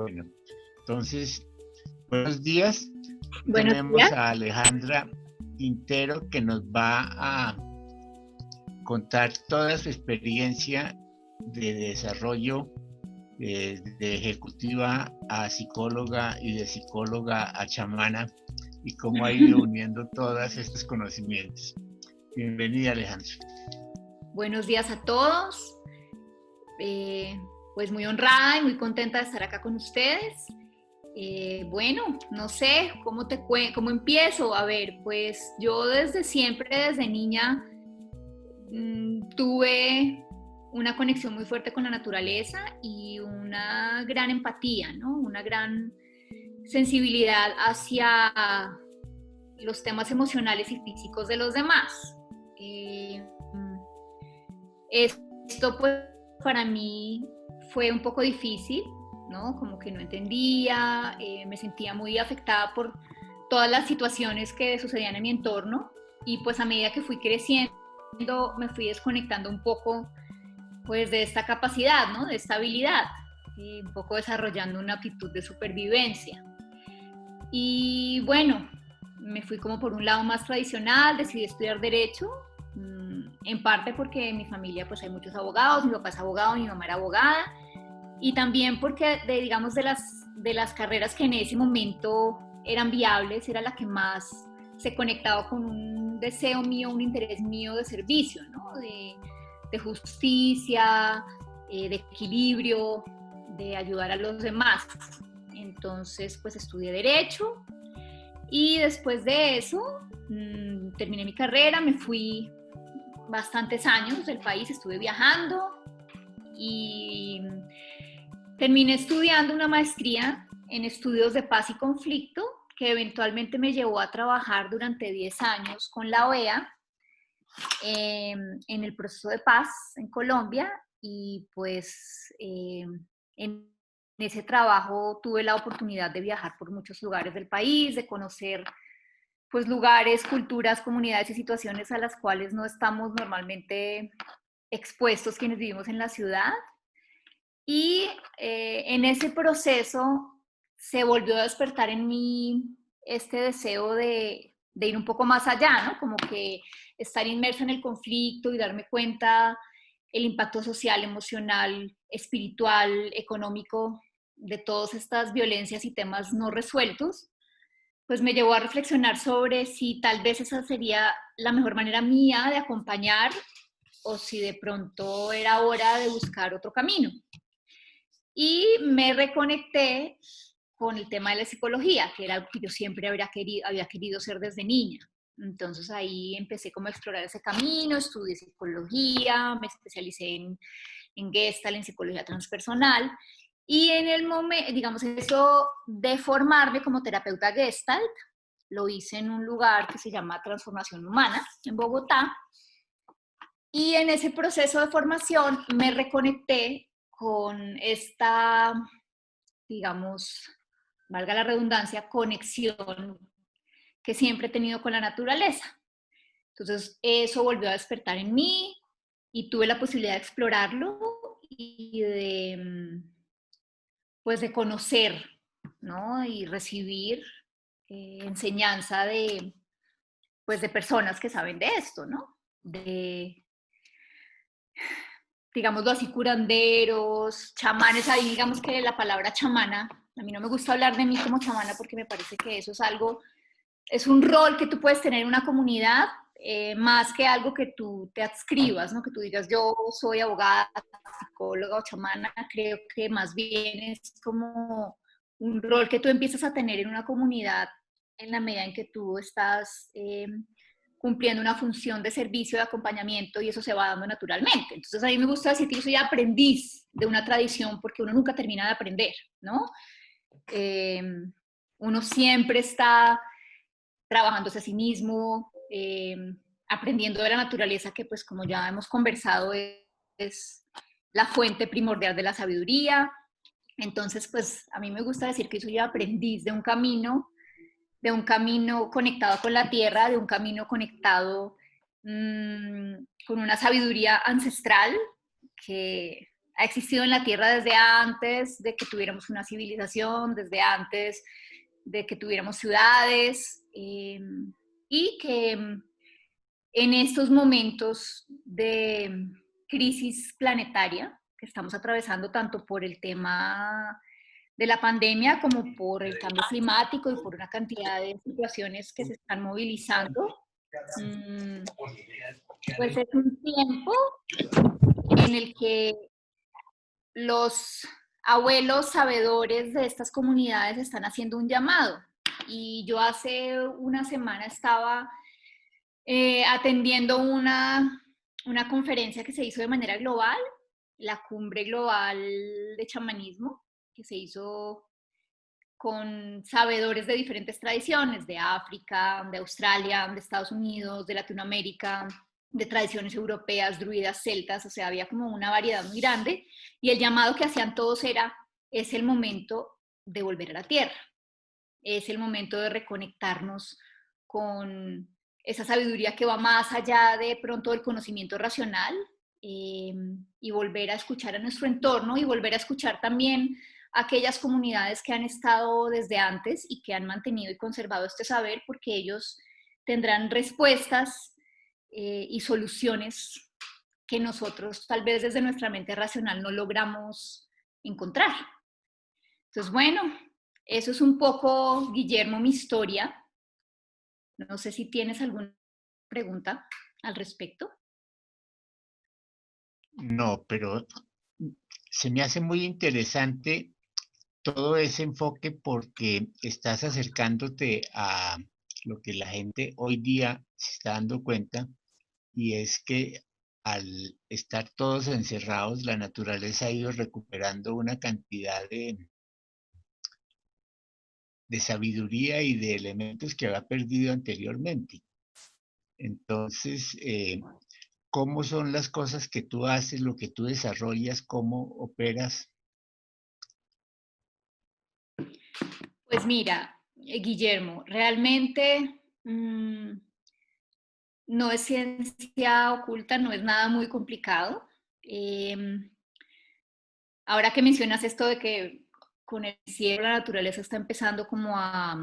Bueno, entonces, buenos días. Buenos Tenemos días. a Alejandra Quintero que nos va a contar toda su experiencia de desarrollo de ejecutiva a psicóloga y de psicóloga a chamana y cómo ha ido uniendo todos estos conocimientos. Bienvenida, Alejandra. Buenos días a todos. Pues muy honrada y muy contenta de estar acá con ustedes. Bueno, no sé cómo empiezo. A ver, pues yo desde siempre, desde niña, tuve una conexión muy fuerte con la naturaleza y una gran empatía, ¿no? Una gran sensibilidad hacia los temas emocionales y físicos de los demás. Esto pues para mí fue un poco difícil, ¿no? Como que no entendía, me sentía muy afectada por todas las situaciones que sucedían en mi entorno y pues a medida que fui creciendo me fui desconectando un poco pues de esta capacidad, ¿no? De esta habilidad, un poco desarrollando una actitud de supervivencia. Y bueno, me fui como por un lado más tradicional, decidí estudiar Derecho, en parte porque en mi familia pues hay muchos abogados, mi papá es abogado, mi mamá era abogada, y también porque digamos de las carreras que en ese momento eran viables, era la que más se conectaba con un deseo mío, un interés mío de servicio, ¿no? de justicia, de equilibrio, de ayudar a los demás. Entonces pues estudié Derecho y después de eso terminé mi carrera, me fui bastantes años del país, estuve viajando y terminé estudiando una maestría en estudios de paz y conflicto que eventualmente me llevó a trabajar durante 10 años con la OEA en el proceso de paz en Colombia y pues en ese trabajo tuve la oportunidad de viajar por muchos lugares del país, de conocer pues lugares, culturas, comunidades y situaciones a las cuales no estamos normalmente expuestos quienes vivimos en la ciudad. Y en ese proceso se volvió a despertar en mí este deseo de ir un poco más allá, ¿no? Como que estar inmerso en el conflicto y darme cuenta el impacto social, emocional, espiritual, económico de todas estas violencias y temas no resueltos, pues me llevó a reflexionar sobre si tal vez esa sería la mejor manera mía de acompañar o si de pronto era hora de buscar otro camino. Y me reconecté con el tema de la psicología, que era algo que yo siempre había querido ser desde niña. Entonces ahí empecé como a explorar ese camino, estudié psicología, me especialicé en Gestalt, en psicología transpersonal, y en el momento, digamos, eso de formarme como terapeuta Gestalt, lo hice en un lugar que se llama Transformación Humana, en Bogotá, y en ese proceso de formación me reconecté con esta, digamos, valga la redundancia, conexión que siempre he tenido con la naturaleza. Entonces eso volvió a despertar en mí y tuve la posibilidad de explorarlo y pues de conocer, ¿no? Y recibir enseñanza pues de personas que saben de esto, ¿no? Digámoslo así, curanderos, chamanes. Ahí digamos que la palabra chamana, a mí no me gusta hablar de mí como chamana porque me parece que eso es algo, es un rol que tú puedes tener en una comunidad, más que algo que tú te adscribas, ¿no? Que tú digas yo soy abogada, psicóloga o chamana. Creo que más bien es como un rol que tú empiezas a tener en una comunidad en la medida en que tú estás cumpliendo una función de servicio, de acompañamiento, y eso se va dando naturalmente. Entonces a mí me gusta decir que yo soy aprendiz de una tradición porque uno nunca termina de aprender, ¿no? Uno siempre está trabajándose a sí mismo, aprendiendo de la naturaleza que pues como ya hemos conversado es la fuente primordial de la sabiduría. Entonces pues a mí me gusta decir que soy aprendiz de un camino conectado con la tierra, de un camino conectado con una sabiduría ancestral que ha existido en la Tierra desde antes de que tuviéramos una civilización, desde antes de que tuviéramos ciudades, y que en estos momentos de crisis planetaria que estamos atravesando tanto por el tema de la pandemia como por el cambio climático y por una cantidad de situaciones que se están movilizando, pues es un tiempo en el que los abuelos sabedores de estas comunidades están haciendo un llamado. Y yo hace una semana estaba atendiendo una conferencia que se hizo de manera global, la Cumbre Global de Chamanismo, que se hizo con sabedores de diferentes tradiciones, de África, de Australia, de Estados Unidos, de Latinoamérica, de tradiciones europeas, druidas, celtas, o sea, había como una variedad muy grande, y el llamado que hacían todos era, es el momento de volver a la tierra, es el momento de reconectarnos con esa sabiduría que va más allá de pronto del conocimiento racional, y volver a escuchar a nuestro entorno y volver a escuchar también a aquellas comunidades que han estado desde antes y que han mantenido y conservado este saber, porque ellos tendrán respuestas y soluciones que nosotros tal vez desde nuestra mente racional no logramos encontrar. Entonces, bueno, eso es un poco, Guillermo, mi historia. No sé si tienes alguna pregunta al respecto. No, pero se me hace muy interesante todo ese enfoque porque estás acercándote a lo que la gente hoy día se está dando cuenta, y es que al estar todos encerrados, la naturaleza ha ido recuperando una cantidad de sabiduría y de elementos que había perdido anteriormente. Entonces, ¿cómo son las cosas que tú haces, lo que tú desarrollas, cómo operas? Pues mira, Guillermo, realmente no es ciencia oculta, no es nada muy complicado. Ahora que mencionas esto de que con el cielo la naturaleza está empezando como a...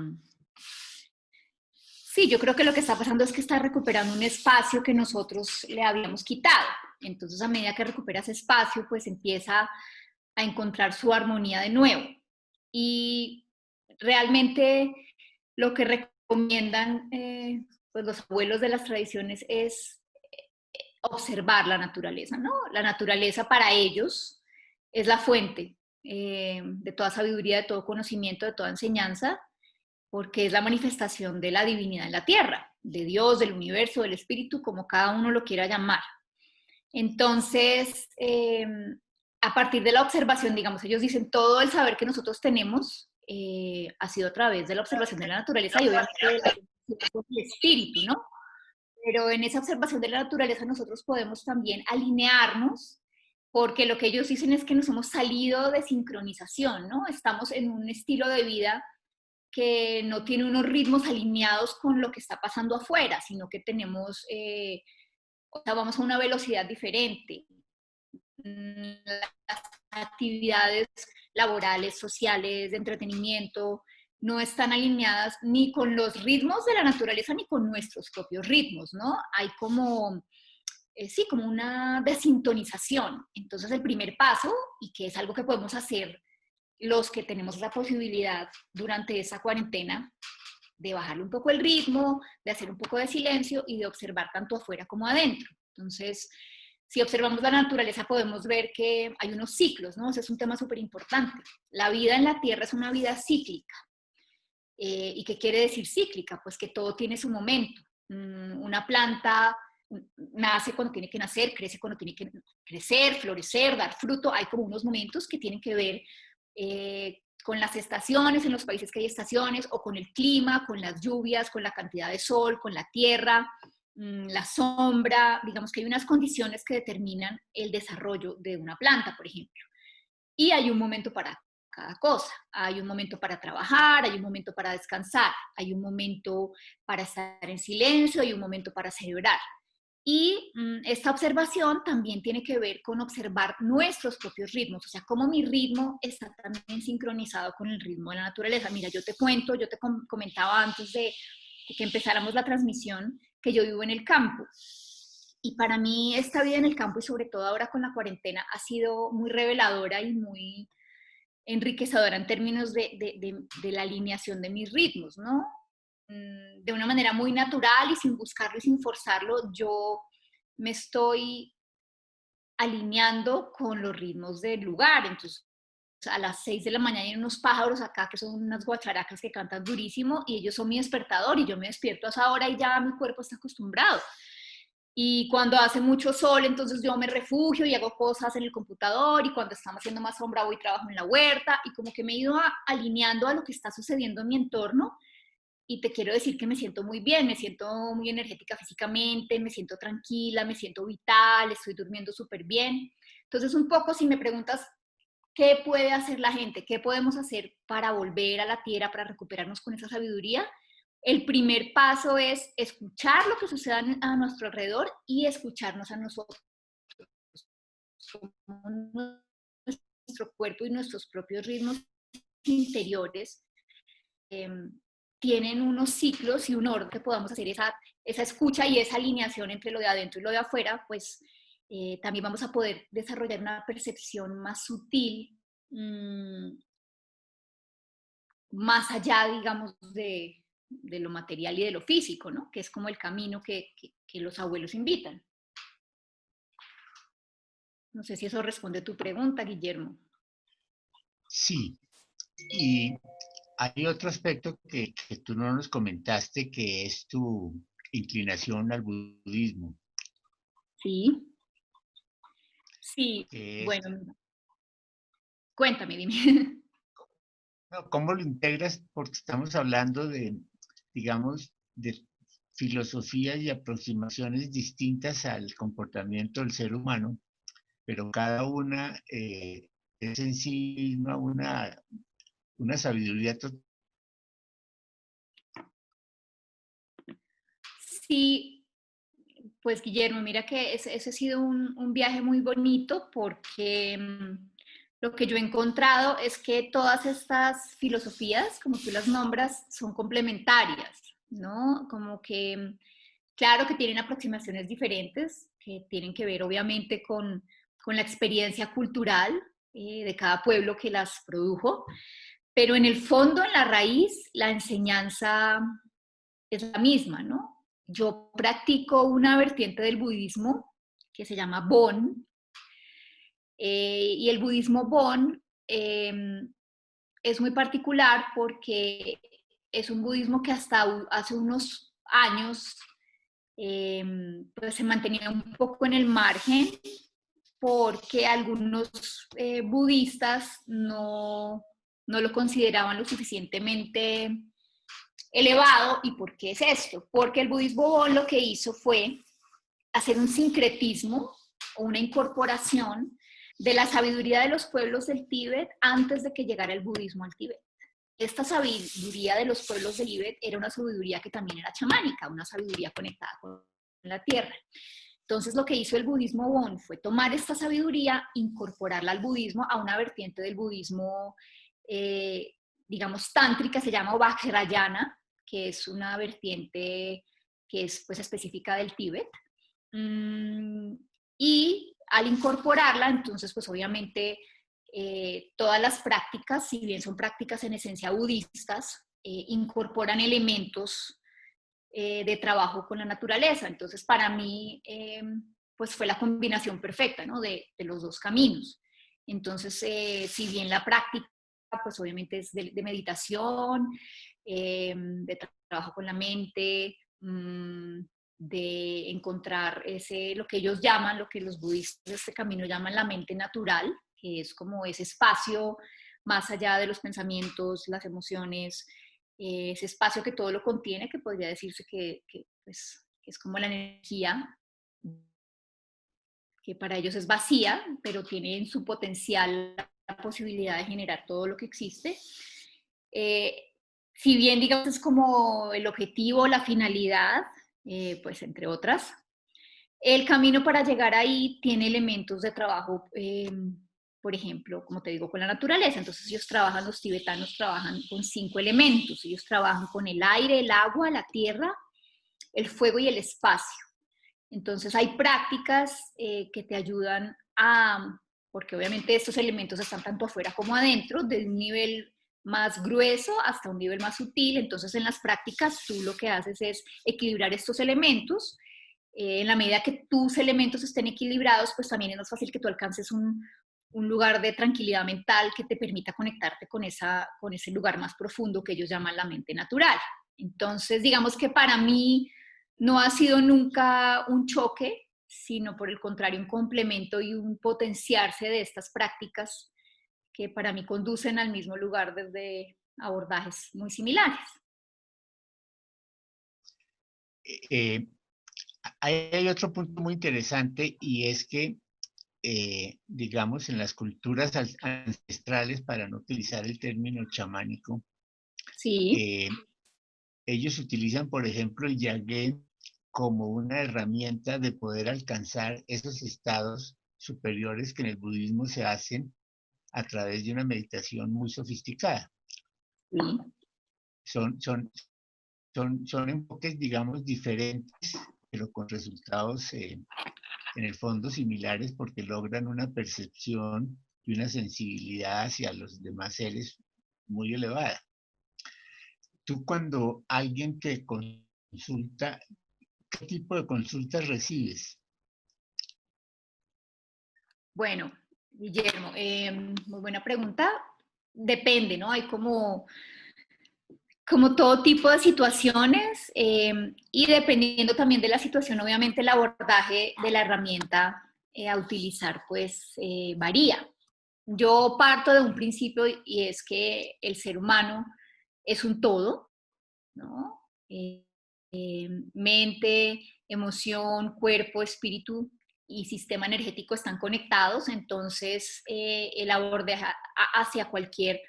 Sí, yo creo que lo que está pasando es que está recuperando un espacio que nosotros le habíamos quitado. Entonces, a medida que recupera ese espacio, pues empieza a encontrar su armonía de nuevo. Y realmente lo que recomiendan pues los abuelos de las tradiciones es observar la naturaleza, ¿no? La naturaleza para ellos es la fuente de toda sabiduría, de todo conocimiento, de toda enseñanza, porque es la manifestación de la divinidad en la tierra, de Dios, del universo, del espíritu, como cada uno lo quiera llamar. Entonces, a partir de la observación, digamos, ellos dicen, todo el saber que nosotros tenemos ha sido a través de la observación de la naturaleza y obviamente del espíritu, ¿no? Pero en esa observación de la naturaleza nosotros podemos también alinearnos, porque lo que ellos dicen es que nos hemos salido de sincronización, ¿no? Estamos en un estilo de vida que no tiene unos ritmos alineados con lo que está pasando afuera, sino que tenemos, o sea, vamos a una velocidad diferente. Las actividades laborales, sociales, de entretenimiento, no están alineadas ni con los ritmos de la naturaleza ni con nuestros propios ritmos, ¿no? Hay como, sí, como una desintonización. Entonces el primer paso, y que es algo que podemos hacer los que tenemos la posibilidad durante esa cuarentena, de bajarle un poco el ritmo, de hacer un poco de silencio y de observar tanto afuera como adentro. Entonces, si observamos la naturaleza podemos ver que hay unos ciclos, ¿no? Ese es un tema súper importante. La vida en la Tierra es una vida cíclica. ¿Y qué quiere decir cíclica? Pues que todo tiene su momento. Una planta nace cuando tiene que nacer, crece cuando tiene que crecer, florecer, dar fruto. Hay como unos momentos que tienen que ver con las estaciones, en los países que hay estaciones, o con el clima, con las lluvias, con la cantidad de sol, con la tierra, la sombra. Digamos que hay unas condiciones que determinan el desarrollo de una planta, por ejemplo. Y hay un momento para cada cosa. Hay un momento para trabajar, hay un momento para descansar, hay un momento para estar en silencio, hay un momento para celebrar. Y esta observación también tiene que ver con observar nuestros propios ritmos, o sea, cómo mi ritmo está también sincronizado con el ritmo de la naturaleza. Mira, yo te cuento, yo te comentaba antes de que empezáramos la transmisión, que yo vivo en el campo. Y para mí esta vida en el campo, y sobre todo ahora con la cuarentena, ha sido muy reveladora y muy enriquecedora en términos de la alineación de mis ritmos, ¿no? De una manera muy natural y sin buscarlo y sin forzarlo, yo me estoy alineando con los ritmos del lugar. Entonces, a las 6 de la mañana hay unos pájaros acá que son unas guacharacas que cantan durísimo y ellos son mi despertador y yo me despierto a esa hora y ya mi cuerpo está acostumbrado. Y cuando hace mucho sol, entonces yo me refugio y hago cosas en el computador, y cuando estamos haciendo más sombra voy y trabajo en la huerta, y como que me he ido alineando a lo que está sucediendo en mi entorno. Y te quiero decir que me siento muy bien, me siento muy energética físicamente, me siento tranquila, me siento vital, estoy durmiendo súper bien. Entonces, un poco si me preguntas qué puede hacer la gente, qué podemos hacer para volver a la tierra, para recuperarnos con esa sabiduría, el primer paso es escuchar lo que sucede a nuestro alrededor y escucharnos a nosotros, nuestro cuerpo y nuestros propios ritmos interiores. Eh, Tienen unos ciclos y un orden que podamos hacer esa escucha y esa alineación entre lo de adentro y lo de afuera, pues también vamos a poder desarrollar una percepción más sutil, más allá, digamos, de lo material y de lo físico, ¿no? Que es como el camino que los abuelos invitan. No sé si eso responde a tu pregunta, Guillermo. Sí, y hay otro aspecto que tú no nos comentaste, que es tu inclinación al budismo. Sí, sí, Que es, bueno, cuéntame, dime. no, ¿cómo lo integras? Porque estamos hablando de, digamos, de filosofías y aproximaciones distintas al comportamiento del ser humano, pero cada una es en sí misma una sabiduría total. Sí, pues Guillermo, mira que ese ha sido un viaje muy bonito porque lo que yo he encontrado es que todas estas filosofías, como tú las nombras, son complementarias, ¿no? Como que, claro que tienen aproximaciones diferentes, que tienen que ver obviamente con la experiencia cultural de cada pueblo que las produjo, pero en el fondo, en la raíz, la enseñanza es la misma, ¿no? Yo practico una vertiente del budismo que se llama Bon, y el budismo Bon es muy particular porque es un budismo que hasta hace unos años pues se mantenía un poco en el margen porque algunos budistas no lo consideraban lo suficientemente elevado. ¿Y por qué es esto? Porque el budismo Bon lo que hizo fue hacer un sincretismo o una incorporación de la sabiduría de los pueblos del Tíbet antes de que llegara el budismo al Tíbet. Esta sabiduría de los pueblos del Tíbet era una sabiduría que también era chamánica, una sabiduría conectada con la tierra. Entonces lo que hizo el budismo Bon fue tomar esta sabiduría, incorporarla al budismo, a una vertiente del budismo, digamos, tántrica, se llama Vajrayana, que es una vertiente que es pues específica del Tíbet. Y al incorporarla, entonces, pues obviamente todas las prácticas, si bien son prácticas en esencia budistas, incorporan elementos de trabajo con la naturaleza. Entonces, para mí, pues fue la combinación perfecta, ¿no? de los dos caminos. Entonces, si bien la práctica, pues obviamente es de meditación, de trabajo con la mente, de encontrar lo que ellos llaman, lo que los budistas de este camino llaman la mente natural, que es como ese espacio más allá de los pensamientos, las emociones, ese espacio que todo lo contiene, que podría decirse pues, que es como la energía, que para ellos es vacía, pero tiene en su potencial la posibilidad de generar todo lo que existe. Eh, si bien, digamos, es como el objetivo, la finalidad, pues entre otras, El camino para llegar ahí tiene elementos de trabajo, por ejemplo, como te digo, con la naturaleza. Entonces los tibetanos trabajan con 5 elementos. Ellos trabajan con el aire, el agua, la tierra, el fuego y el espacio. Entonces hay prácticas que te ayudan porque obviamente estos elementos están tanto afuera como adentro, de un nivel más grueso hasta un nivel más sutil. Entonces en las prácticas tú lo que haces es equilibrar estos elementos. En la medida que tus elementos estén equilibrados, pues también es más fácil que tú alcances un lugar de tranquilidad mental que te permita conectarte con ese lugar más profundo que ellos llaman la mente natural. Entonces, digamos que para mí no ha sido nunca un choque, sino por el contrario, un complemento y un potenciarse de estas prácticas que para mí conducen al mismo lugar desde abordajes muy similares. Eh, Hay otro punto muy interesante y es que, digamos, en las culturas ancestrales, para no utilizar el término chamánico, Sí. ellos utilizan, por ejemplo, el yagé como una herramienta de poder alcanzar esos estados superiores que en el budismo se hacen a través de una meditación muy sofisticada. Sí. Son enfoques, digamos, diferentes, pero con resultados en el fondo similares porque logran una percepción y una sensibilidad hacia los demás seres muy elevada. Tú cuando alguien te consulta, ¿qué tipo de consultas recibes? Bueno, Guillermo, muy buena pregunta. Depende, ¿no? Hay como todo tipo de situaciones y dependiendo también de la situación, obviamente el abordaje de la herramienta a utilizar pues varía. Yo parto de un principio y es que el ser humano es un todo, ¿no? Mente, emoción, cuerpo, espíritu y sistema energético están conectados, entonces el abordaje hacia cualquier,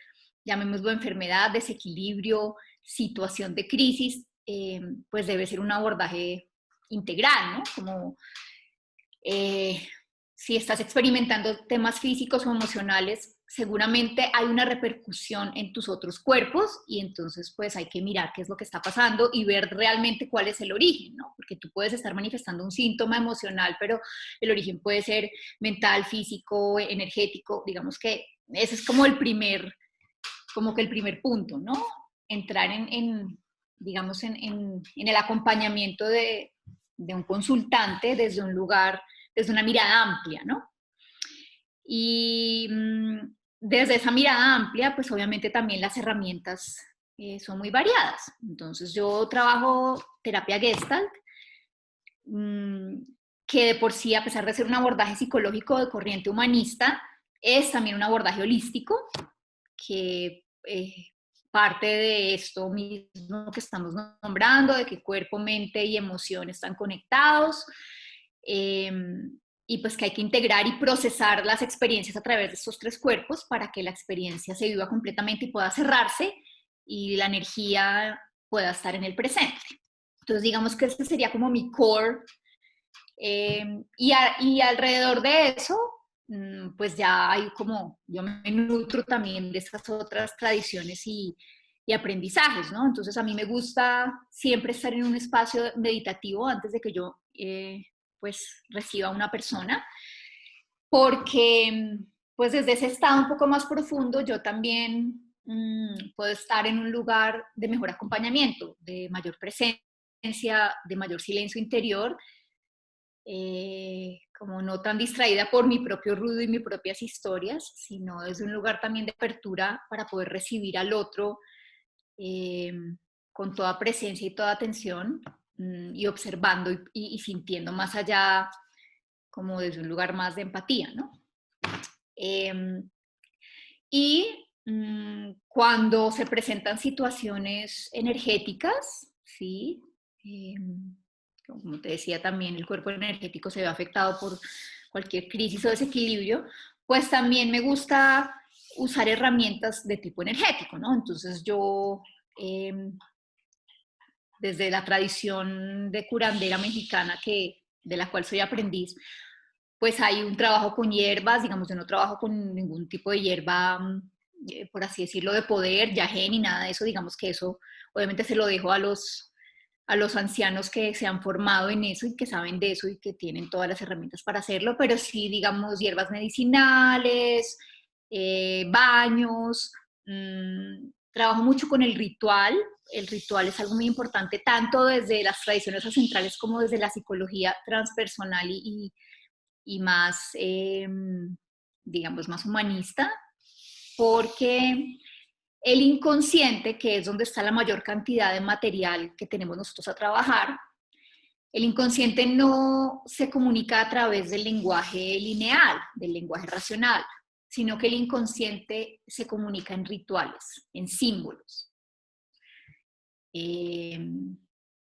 llamémoslo enfermedad, desequilibrio, situación de crisis, pues debe ser un abordaje integral, ¿no? Como si estás experimentando temas físicos o emocionales, seguramente hay una repercusión en tus otros cuerpos y entonces pues hay que mirar qué es lo que está pasando y ver realmente cuál es el origen, ¿no? Porque tú puedes estar manifestando un síntoma emocional, pero el origen puede ser mental, físico, energético, digamos que ese es como como que el primer punto, ¿no? Entrar digamos, en el acompañamiento de un consultante desde un lugar, desde una mirada amplia, ¿no? Y desde esa mirada amplia, pues obviamente también las herramientas son muy variadas. Entonces yo trabajo terapia Gestalt, que de por sí, a pesar de ser un abordaje psicológico de corriente humanista, es también un abordaje holístico que parte de esto mismo que estamos nombrando, de que cuerpo, mente y emoción están conectados, y pues que hay que integrar y procesar las experiencias a través de estos 3 cuerpos para que la experiencia se viva completamente y pueda cerrarse y la energía pueda estar en el presente. Entonces digamos que ese sería como mi core, y alrededor de eso pues ya hay como, yo me nutro también de estas otras tradiciones y aprendizajes, ¿no? Entonces a mí me gusta siempre estar en un espacio meditativo antes de que yo pues reciba a una persona, porque pues desde ese estado un poco más profundo yo también puedo estar en un lugar de mejor acompañamiento, de mayor presencia, de mayor silencio interior, como no tan distraída por mi propio ruido y mis propias historias, sino desde un lugar también de apertura para poder recibir al otro eh, con toda presencia y toda atención y observando y sintiendo más allá, como desde un lugar más de empatía, ¿no? Y cuando se presentan situaciones energéticas, ¿sí? Como te decía también, el cuerpo energético se ve afectado por cualquier crisis o desequilibrio, pues también me gusta usar herramientas de tipo energético, ¿no? Entonces yo, desde la tradición de curandera mexicana que de la cual soy aprendiz, pues hay un trabajo con hierbas, digamos, yo no trabajo con ningún tipo de hierba, por así decirlo, de poder, yagé ni nada de eso, digamos que eso obviamente se lo dejo a los ancianos que se han formado en eso y que saben de eso y que tienen todas las herramientas para hacerlo, pero sí, digamos, hierbas medicinales, baños, trabajo mucho con el ritual. El ritual es algo muy importante, tanto desde las tradiciones ancestrales como desde la psicología transpersonal y más, digamos, más humanista, porque el inconsciente, que es donde está la mayor cantidad de material que tenemos nosotros a trabajar, el inconsciente no se comunica a través del lenguaje lineal, del lenguaje racional, sino que el inconsciente se comunica en rituales, en símbolos.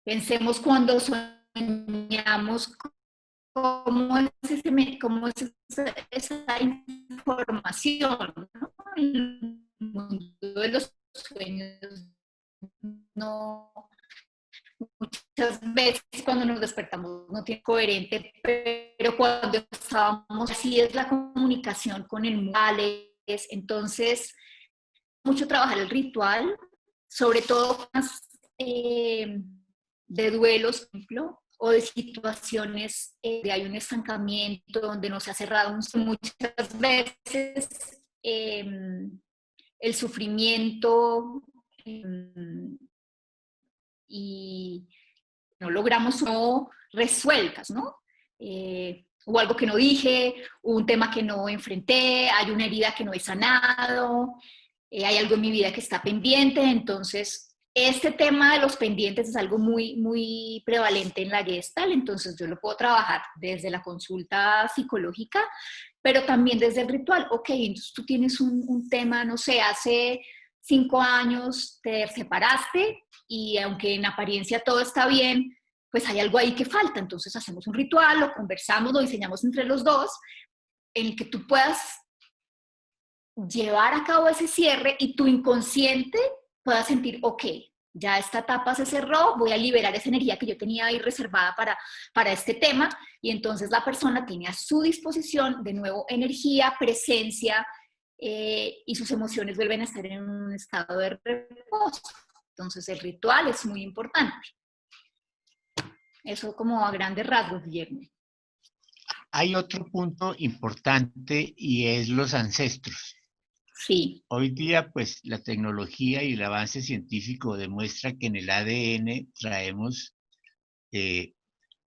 Pensemos cuando soñamos cómo es esa información, ¿no? El mundo de los sueños no, muchas veces cuando nos despertamos no tiene coherente, pero cuando estábamos así es la comunicación con el mundo. Entonces, mucho trabajar el ritual, sobre todo de duelos, por ejemplo, o de situaciones de hay un estancamiento, donde no se ha cerrado muchas veces el sufrimiento y no logramos no resueltas, ¿no? Hubo algo que no dije, hubo un tema que no enfrenté, hay una herida que no he sanado, hay algo en mi vida que está pendiente, entonces este tema de los pendientes es algo muy, muy prevalente en la Gestalt, entonces yo lo puedo trabajar desde la consulta psicológica, pero también desde el ritual. Ok, entonces tú tienes un tema, no sé, hace 5 años te separaste y aunque en apariencia todo está bien, pues hay algo ahí que falta, entonces hacemos un ritual, lo conversamos, lo diseñamos entre los dos, en el que tú puedas llevar a cabo ese cierre y tu inconsciente pueda sentir, ok, ya esta etapa se cerró, voy a liberar esa energía que yo tenía ahí reservada para este tema, y entonces la persona tiene a su disposición de nuevo energía, presencia, y sus emociones vuelven a estar en un estado de reposo. Entonces el ritual es muy importante. Eso como a grandes rasgos, Guillermo. Hay otro punto importante y es los ancestros. Sí. Hoy día, pues, la tecnología y el avance científico demuestra que en el ADN traemos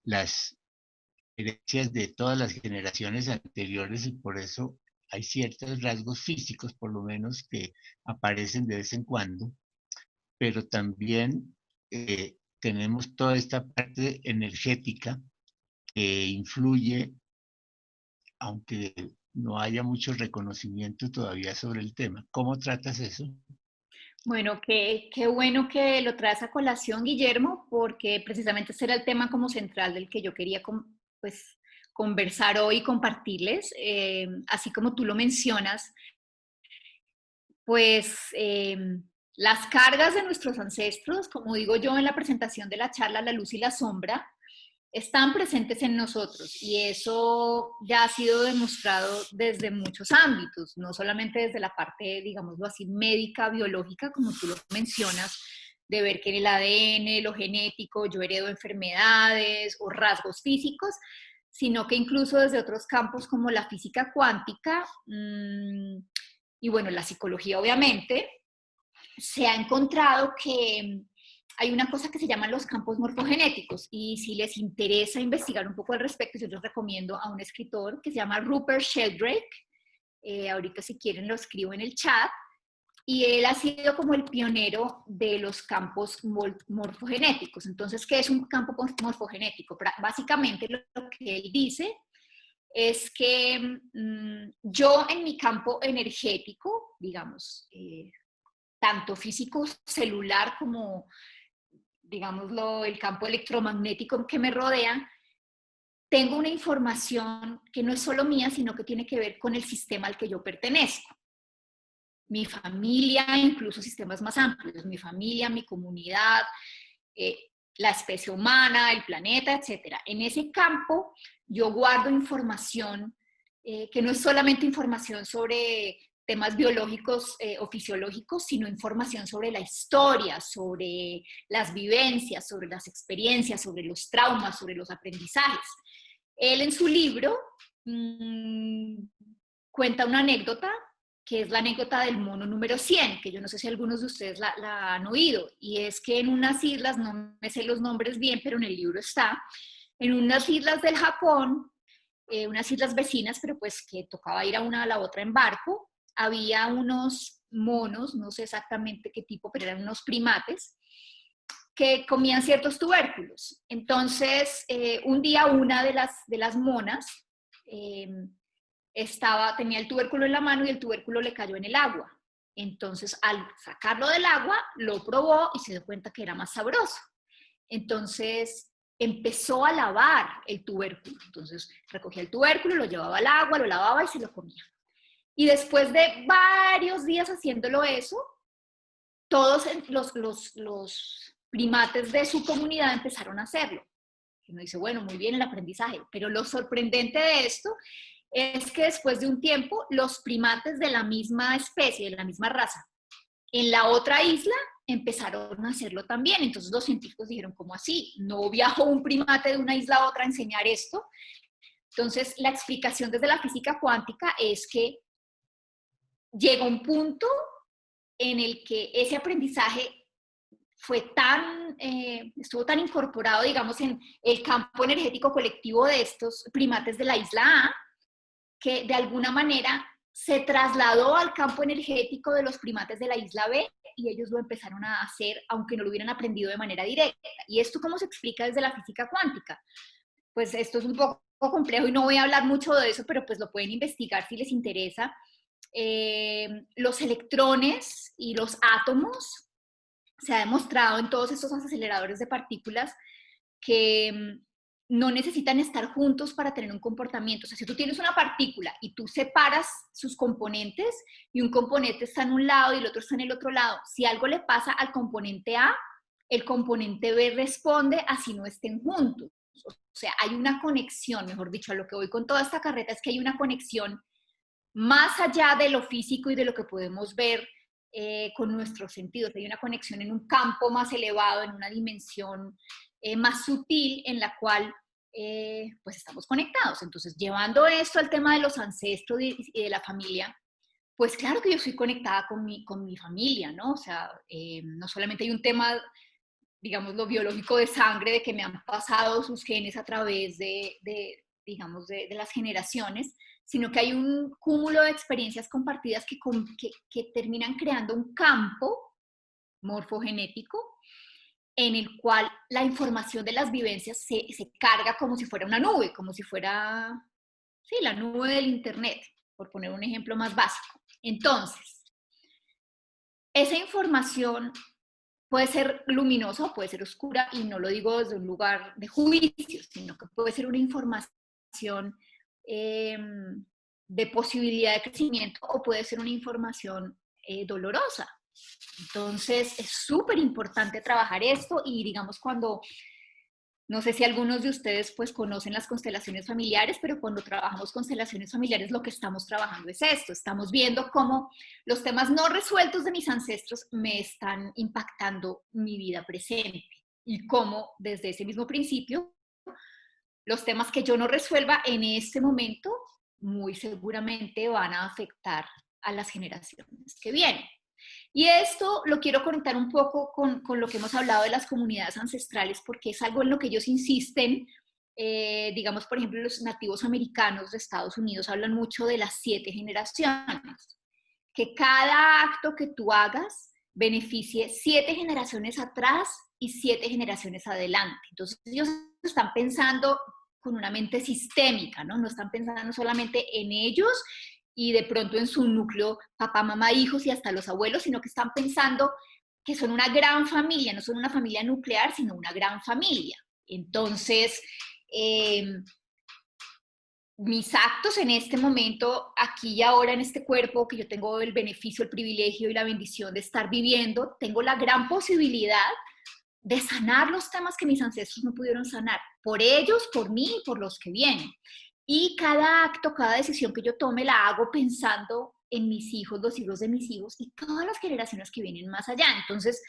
las herencias de todas las generaciones anteriores y por eso hay ciertos rasgos físicos, por lo menos, que aparecen de vez en cuando, pero también tenemos toda esta parte energética que influye, aunque no haya mucho reconocimiento todavía sobre el tema. ¿Cómo tratas eso? Bueno, qué bueno que lo traes a colación, Guillermo, porque precisamente ese era el tema como central del que yo quería pues, conversar hoy y compartirles. Así como tú lo mencionas, pues las cargas de nuestros ancestros, como digo yo en la presentación de la charla La luz y la sombra, están presentes en nosotros y eso ya ha sido demostrado desde muchos ámbitos, no solamente desde la parte, digámoslo así, médica, biológica, como tú lo mencionas, de ver que en el ADN, lo genético, yo heredo enfermedades o rasgos físicos, sino que incluso desde otros campos como la física cuántica y bueno, la psicología obviamente, se ha encontrado que hay una cosa que se llaman los campos morfogenéticos y si les interesa investigar un poco al respecto, yo les recomiendo a un escritor que se llama Rupert Sheldrake, ahorita si quieren lo escribo en el chat, y él ha sido como el pionero de los campos morfogenéticos. Entonces, ¿qué es un campo morfogenético? Básicamente lo que él dice es que yo en mi campo energético, digamos, tanto físico celular como, digámoslo, el campo electromagnético que me rodea, tengo una información que no es solo mía, sino que tiene que ver con el sistema al que yo pertenezco. Mi familia, incluso sistemas más amplios, mi familia, mi comunidad, la especie humana, el planeta, etc. En ese campo yo guardo información que no es solamente información sobre temas biológicos o fisiológicos, sino información sobre la historia, sobre las vivencias, sobre las experiencias, sobre los traumas, sobre los aprendizajes. Él en su libro cuenta una anécdota, que es la anécdota del mono número 100, que yo no sé si algunos de ustedes la han oído, y es que en unas islas, no me sé los nombres bien, pero en el libro está, en unas islas del Japón, unas islas vecinas, pero pues que tocaba ir a una a la otra en barco, había unos monos, no sé exactamente qué tipo, pero eran unos primates, que comían ciertos tubérculos. Entonces, un día una de las monas tenía el tubérculo en la mano y el tubérculo le cayó en el agua. Entonces, al sacarlo del agua, lo probó y se dio cuenta que era más sabroso. Entonces, empezó a lavar el tubérculo. Entonces, recogía el tubérculo, lo llevaba al agua, lo lavaba y se lo comía. Y después de varios días haciéndolo eso, todos los primates de su comunidad empezaron a hacerlo. Y uno dice, bueno, muy bien el aprendizaje, pero lo sorprendente de esto es que después de un tiempo, los primates de la misma especie, de la misma raza, en la otra isla empezaron a hacerlo también. Entonces los científicos dijeron, ¿cómo así? ¿No viajó un primate de una isla a otra a enseñar esto? Entonces la explicación desde la física cuántica es que llega un punto en el que ese aprendizaje estuvo tan incorporado, digamos, en el campo energético colectivo de estos primates de la isla A, que de alguna manera se trasladó al campo energético de los primates de la isla B y ellos lo empezaron a hacer, aunque no lo hubieran aprendido de manera directa. ¿Y esto cómo se explica desde la física cuántica? Pues esto es un poco complejo y no voy a hablar mucho de eso, pero pues lo pueden investigar si les interesa. Los electrones y los átomos, se ha demostrado en todos estos aceleradores de partículas que no necesitan estar juntos para tener un comportamiento. O sea, si tú tienes una partícula y tú separas sus componentes y un componente está en un lado y el otro está en el otro lado, si algo le pasa al componente A, el componente B responde así no estén juntos. O sea, hay una conexión, mejor dicho, a lo que voy con toda esta carreta es que hay una conexión más allá de lo físico y de lo que podemos ver con nuestros sentidos. Hay una conexión en un campo más elevado, en una dimensión más sutil en la cual pues estamos conectados. Entonces, llevando esto al tema de los ancestros y de la familia, pues claro que yo soy conectada con mi familia, ¿no? O sea, no solamente hay un tema, digamos, lo biológico de sangre, de que me han pasado sus genes a través digamos, de las generaciones, sino que hay un cúmulo de experiencias compartidas que terminan creando un campo morfogenético en el cual la información de las vivencias se carga como si fuera una nube, como si fuera, sí, la nube del Internet, por poner un ejemplo más básico. Entonces, esa información puede ser luminosa o puede ser oscura, y no lo digo desde un lugar de juicio, sino que puede ser una información de posibilidad de crecimiento o puede ser una información dolorosa. Entonces, es súper importante trabajar esto y digamos no sé si algunos de ustedes pues conocen las constelaciones familiares, pero cuando trabajamos constelaciones familiares lo que estamos trabajando es esto, estamos viendo cómo los temas no resueltos de mis ancestros me están impactando mi vida presente y cómo desde ese mismo principio los temas que yo no resuelva en este momento muy seguramente van a afectar a las generaciones que vienen. Y esto lo quiero conectar un poco con lo que hemos hablado de las comunidades ancestrales, porque es algo en lo que ellos insisten. Digamos, por ejemplo, los nativos americanos de Estados Unidos hablan mucho de las 7 generaciones, que cada acto que tú hagas beneficie 7 generaciones atrás y 7 generaciones adelante. Entonces ellos están pensando con una mente sistémica, ¿no? No están pensando solamente en ellos y de pronto en su núcleo papá, mamá, hijos y hasta los abuelos, sino que están pensando que son una gran familia, no son una familia nuclear, sino una gran familia. Entonces, mis actos en este momento, aquí y ahora en este cuerpo, que yo tengo el beneficio, el privilegio y la bendición de estar viviendo, tengo la gran posibilidad de sanar los temas que mis ancestros no pudieron sanar, por ellos, por mí y por los que vienen. Y cada acto, cada decisión que yo tome la hago pensando en mis hijos, los hijos de mis hijos y todas las generaciones que vienen más allá. Entonces,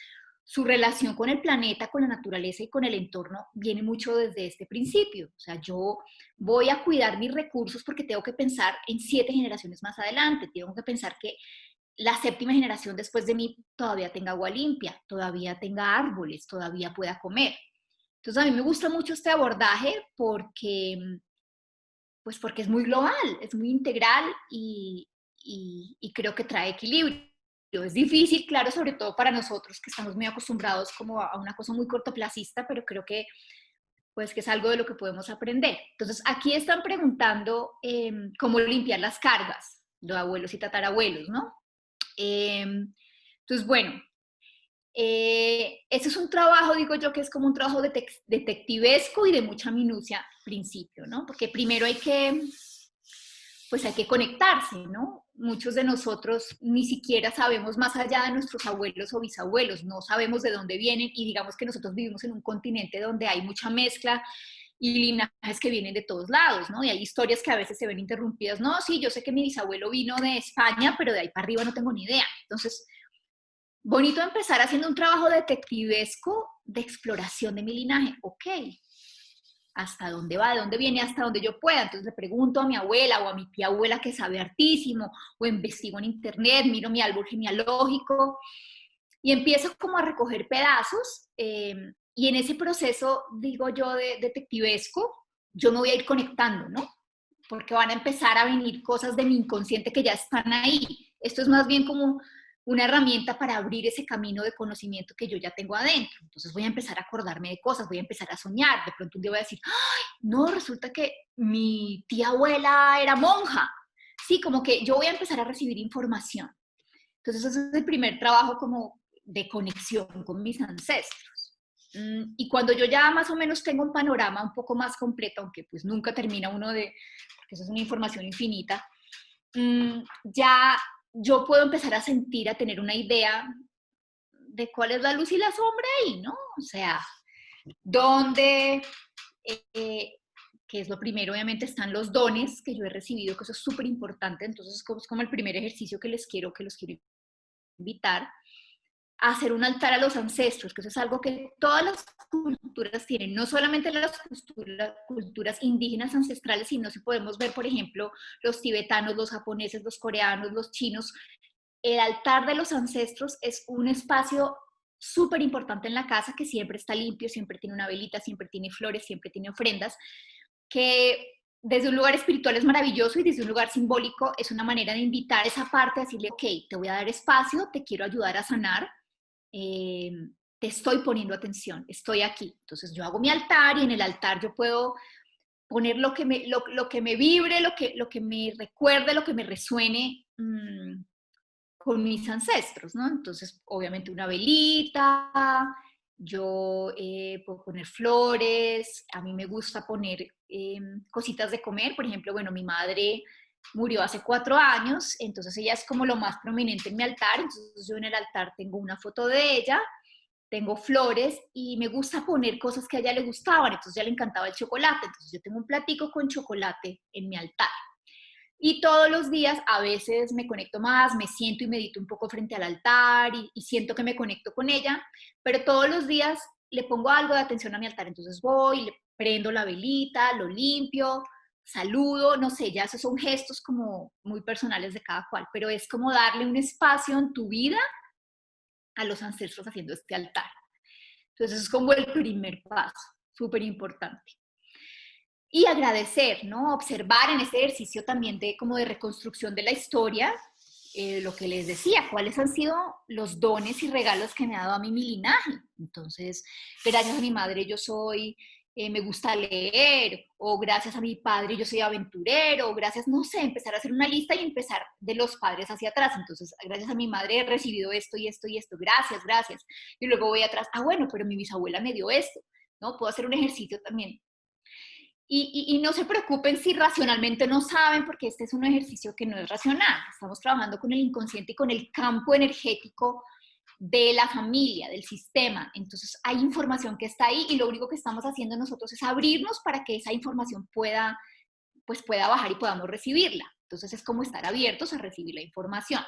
su relación con el planeta, con la naturaleza y con el entorno viene mucho desde este principio. O sea, yo voy a cuidar mis recursos porque tengo que pensar en 7 generaciones más adelante, tengo que pensar que la 7ª generación después de mí todavía tenga agua limpia, todavía tenga árboles, todavía pueda comer. Entonces a mí me gusta mucho este abordaje porque, pues porque es muy global, es muy integral y creo que trae equilibrio. Es difícil, claro, sobre todo para nosotros que estamos muy acostumbrados como a una cosa muy cortoplacista, pero creo que pues que es algo de lo que podemos aprender. Entonces aquí están preguntando cómo limpiar las cargas, los abuelos y tatarabuelos, ¿no? Entonces, bueno, ese es un trabajo, digo yo, que es como un trabajo detectivesco y de mucha minucia al principio, ¿no? Porque primero pues hay que conectarse, ¿no? Muchos de nosotros ni siquiera sabemos más allá de nuestros abuelos o bisabuelos, no sabemos de dónde vienen y digamos que nosotros vivimos en un continente donde hay mucha mezcla y linajes que vienen de todos lados, ¿no? Y hay historias que a veces se ven interrumpidas. No, sí, yo sé que mi bisabuelo vino de España, pero de ahí para arriba no tengo ni idea. Entonces, bonito empezar haciendo un trabajo detectivesco de exploración de mi linaje. Ok, ¿hasta dónde va? ¿De dónde viene? Hasta donde yo pueda. Entonces le pregunto a mi abuela o a mi tía abuela que sabe hartísimo, o investigo en internet, miro mi árbol genealógico y empiezo como a recoger pedazos. Y en ese proceso, digo yo, de detectivesco, yo me voy a ir conectando, ¿no? Porque van a empezar a venir cosas de mi inconsciente que ya están ahí. Esto es más bien como una herramienta para abrir ese camino de conocimiento que yo ya tengo adentro. Entonces voy a empezar a acordarme de cosas, voy a empezar a soñar. De pronto un día voy a decir, ¡ay, no, resulta que mi tía abuela era monja! Sí, como que yo voy a empezar a recibir información. Entonces ese es el primer trabajo como de conexión con mis ancestros. Y cuando yo ya más o menos tengo un panorama un poco más completo, aunque pues nunca termina uno de, porque eso es una información infinita, ya yo puedo empezar a sentir, a tener una idea de cuál es la luz y la sombra ahí, ¿no? O sea, dónde, que es lo primero, obviamente están los dones que yo he recibido, que eso es súper importante, entonces es como el primer ejercicio que los quiero invitar a hacer un altar a los ancestros, que eso es algo que todas las culturas tienen, no solamente las culturas indígenas ancestrales, sino si podemos ver, por ejemplo, los tibetanos, los japoneses, los coreanos, los chinos. El altar de los ancestros es un espacio súper importante en la casa que siempre está limpio, siempre tiene una velita, siempre tiene flores, siempre tiene ofrendas, que desde un lugar espiritual es maravilloso y desde un lugar simbólico es una manera de invitar a esa parte a decirle, ok, te voy a dar espacio, te quiero ayudar a sanar, te estoy poniendo atención, estoy aquí. Entonces yo hago mi altar y en el altar yo puedo poner lo que me vibre, lo que me recuerde, lo que me resuene con mis ancestros, ¿no? Entonces, obviamente una velita, yo puedo poner flores, a mí me gusta poner cositas de comer, por ejemplo, bueno, mi madre murió hace 4 años, entonces ella es como lo más prominente en mi altar, entonces yo en el altar tengo una foto de ella, tengo flores y me gusta poner cosas que a ella le gustaban, entonces a ella le encantaba el chocolate, entonces yo tengo un platico con chocolate en mi altar. Y todos los días a veces me conecto más, me siento y medito un poco frente al altar y siento que me conecto con ella, pero todos los días le pongo algo de atención a mi altar, entonces voy, le prendo la velita, lo limpio, saludo, no sé, ya esos son gestos como muy personales de cada cual, pero es como darle un espacio en tu vida a los ancestros haciendo este altar. Entonces es como el primer paso, súper importante. Y agradecer, ¿no? Observar en este ejercicio también de como de reconstrucción de la historia, lo que les decía, cuáles han sido los dones y regalos que me ha dado a mí mi linaje. Entonces, gracias a mi madre yo soy, me gusta leer, o gracias a mi padre yo soy aventurero, o gracias, no sé, empezar a hacer una lista y empezar de los padres hacia atrás. Entonces, gracias a mi madre he recibido esto y esto y esto, gracias, gracias. Y luego voy atrás, bueno, pero mi bisabuela me dio esto, ¿no? Puedo hacer un ejercicio también y no se preocupen si racionalmente no saben, porque este es un ejercicio que no es racional. Estamos trabajando con el inconsciente y con el campo energético de la familia, del sistema. Entonces hay información que está ahí y lo único que estamos haciendo nosotros es abrirnos para que esa información pueda bajar y podamos recibirla. Entonces es como estar abiertos a recibir la información.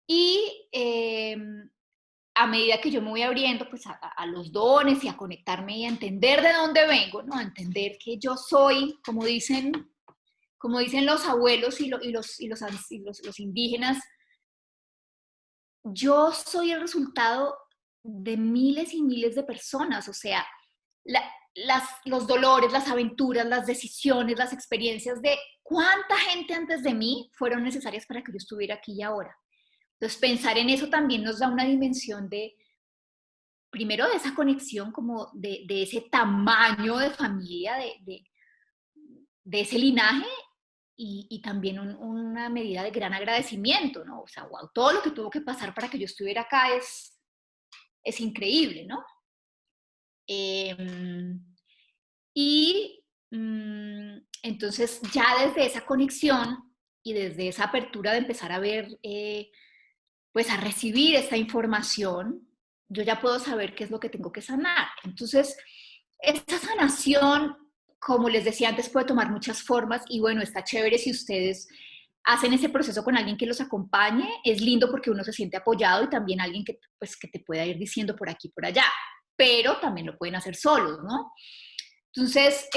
Y a medida que yo me voy abriendo pues a los dones y a conectarme y a entender de dónde vengo, ¿no? A entender que yo soy, como dicen los abuelos y los indígenas, yo soy el resultado de miles y miles de personas, o sea, los dolores, las aventuras, las decisiones, las experiencias de cuánta gente antes de mí fueron necesarias para que yo estuviera aquí y ahora. Entonces, pensar en eso también nos da una dimensión primero, de esa conexión, como de ese tamaño de familia, de ese linaje, y también una medida de gran agradecimiento, ¿no? O sea, wow, todo lo que tuvo que pasar para que yo estuviera acá es increíble, ¿no? Entonces, ya desde esa conexión y desde esa apertura de empezar a ver, pues a recibir esta información, yo ya puedo saber qué es lo que tengo que sanar. Entonces, esta sanación, como les decía antes, puede tomar muchas formas y bueno, está chévere si ustedes hacen ese proceso con alguien que los acompañe. Es lindo porque uno se siente apoyado y también alguien que te pueda ir diciendo por aquí, por allá, pero también lo pueden hacer solos, ¿no? Entonces,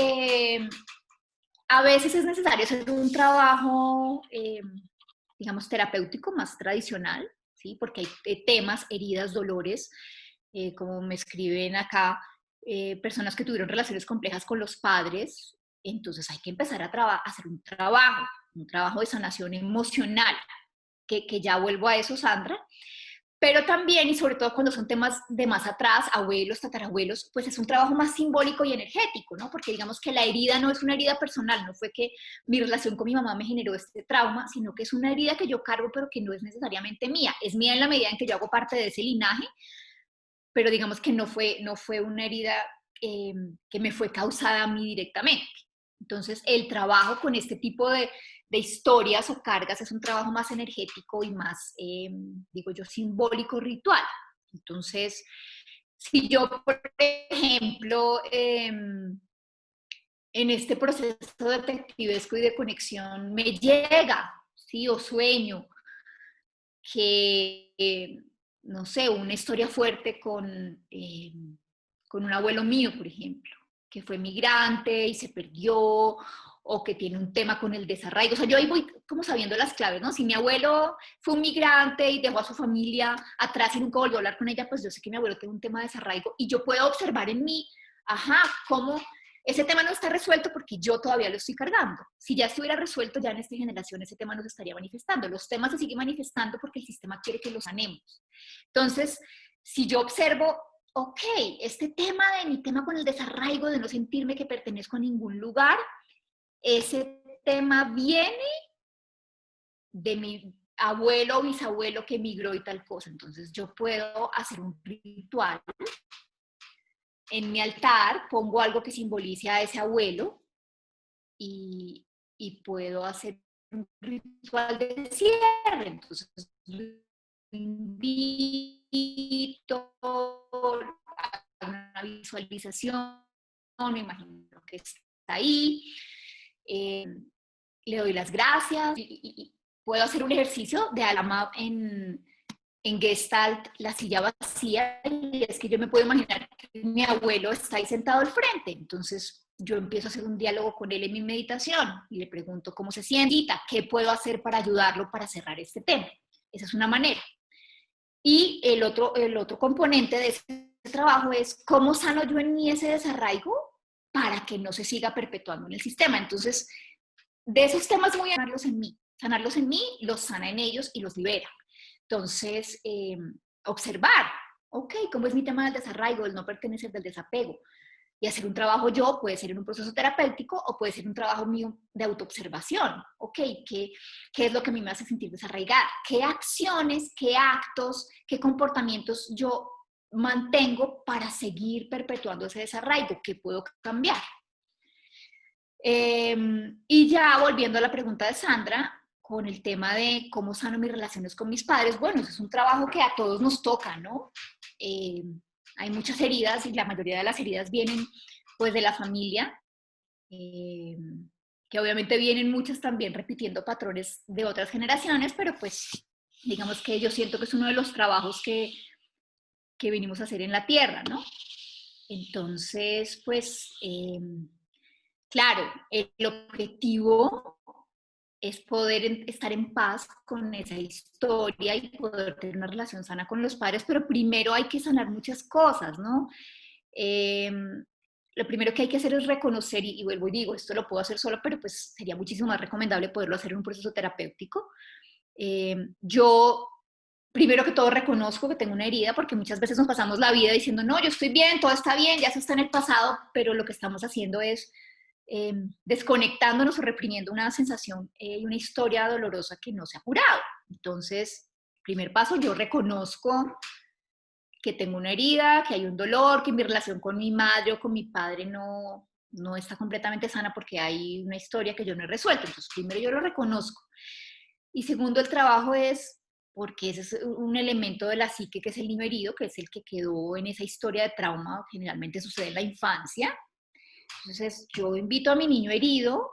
a veces es necesario hacer un trabajo, digamos, terapéutico más tradicional, ¿sí? Porque hay temas, heridas, dolores, como me escriben acá, personas que tuvieron relaciones complejas con los padres, entonces hay que empezar a hacer un trabajo de sanación emocional, que ya vuelvo a eso, Sandra, pero también, y sobre todo cuando son temas de más atrás, abuelos, tatarabuelos, pues es un trabajo más simbólico y energético, ¿no? Porque digamos que la herida no es una herida personal, no fue que mi relación con mi mamá me generó este trauma, sino que es una herida que yo cargo, pero que no es necesariamente mía. Es mía en la medida en que yo hago parte de ese linaje, pero digamos que no fue una herida que me fue causada a mí directamente. Entonces, el trabajo con este tipo de historias o cargas es un trabajo más energético y más, digo yo, simbólico, ritual. Entonces, si yo, por ejemplo, en este proceso detectivesco y de conexión me llega, ¿sí? O sueño que, no sé, una historia fuerte con un abuelo mío, por ejemplo, que fue migrante y se perdió, o que tiene un tema con el desarraigo. O sea, yo ahí voy como sabiendo las claves, ¿no? Si mi abuelo fue un migrante y dejó a su familia atrás y nunca volvió a hablar con ella, pues yo sé que mi abuelo tiene un tema de desarraigo y yo puedo observar en mí, cómo ese tema no está resuelto porque yo todavía lo estoy cargando. Si ya estuviera resuelto, ya en esta generación ese tema no se estaría manifestando. Los temas se siguen manifestando porque el sistema quiere que los sanemos. Entonces, si yo observo, ok, este tema de mi tema con el desarraigo, de no sentirme que pertenezco a ningún lugar, ese tema viene de mi abuelo o bisabuelo que emigró y tal cosa. Entonces yo puedo hacer un ritual en mi altar, pongo algo que simbolice a ese abuelo y puedo hacer un ritual de cierre. Entonces lo invito a una visualización, me imagino que está ahí, le doy las gracias y puedo hacer un ejercicio de Alama en Gestalt, la silla vacía, y es que yo me puedo imaginar que mi abuelo está ahí sentado al frente, entonces yo empiezo a hacer un diálogo con él en mi meditación y le pregunto cómo se siente, qué puedo hacer para ayudarlo para cerrar este tema. Esa es una manera. Y el otro componente de ese trabajo es cómo sano yo en mí ese desarraigo para que no se siga perpetuando en el sistema. Entonces, de esos temas voy a sanarlos en mí, los sana en ellos y los libera. Entonces, observar, ok, ¿cómo es mi tema del desarraigo, del no pertenecer, del desapego? Y hacer un trabajo yo, puede ser en un proceso terapéutico o puede ser un trabajo mío de autoobservación. Ok, ¿qué es lo que a mí me hace sentir desarraigada? ¿Qué acciones, qué actos, qué comportamientos yo mantengo para seguir perpetuando ese desarraigo? ¿Qué puedo cambiar? Y ya volviendo a la pregunta de Sandra, con el tema de cómo sano mis relaciones con mis padres, bueno, eso es un trabajo que a todos nos toca, ¿no? Hay muchas heridas y la mayoría de las heridas vienen pues de la familia, que obviamente vienen muchas también repitiendo patrones de otras generaciones, pero pues digamos que yo siento que es uno de los trabajos que venimos a hacer en la tierra, ¿no? Entonces, pues, claro, el objetivo es poder estar en paz con esa historia y poder tener una relación sana con los padres, pero primero hay que sanar muchas cosas, ¿no? Eh, lo primero que hay que hacer es reconocer, y vuelvo y digo, esto lo puedo hacer solo, pero pues sería muchísimo más recomendable poderlo hacer en un proceso terapéutico. Yo, primero que todo, reconozco que tengo una herida, porque muchas veces nos pasamos la vida diciendo, no, yo estoy bien, todo está bien, ya eso está en el pasado, pero lo que estamos haciendo es desconectándonos o reprimiendo una sensación y una historia dolorosa que no se ha curado. Entonces, primer paso, yo reconozco que tengo una herida, que hay un dolor, que mi relación con mi madre o con mi padre no está completamente sana porque hay una historia que yo no he resuelto. Entonces, primero yo lo reconozco. Y segundo, el trabajo es, porque ese es un elemento de la psique que es el niño herido, que es el que quedó en esa historia de trauma, generalmente sucede en la infancia. Entonces, yo invito a mi niño herido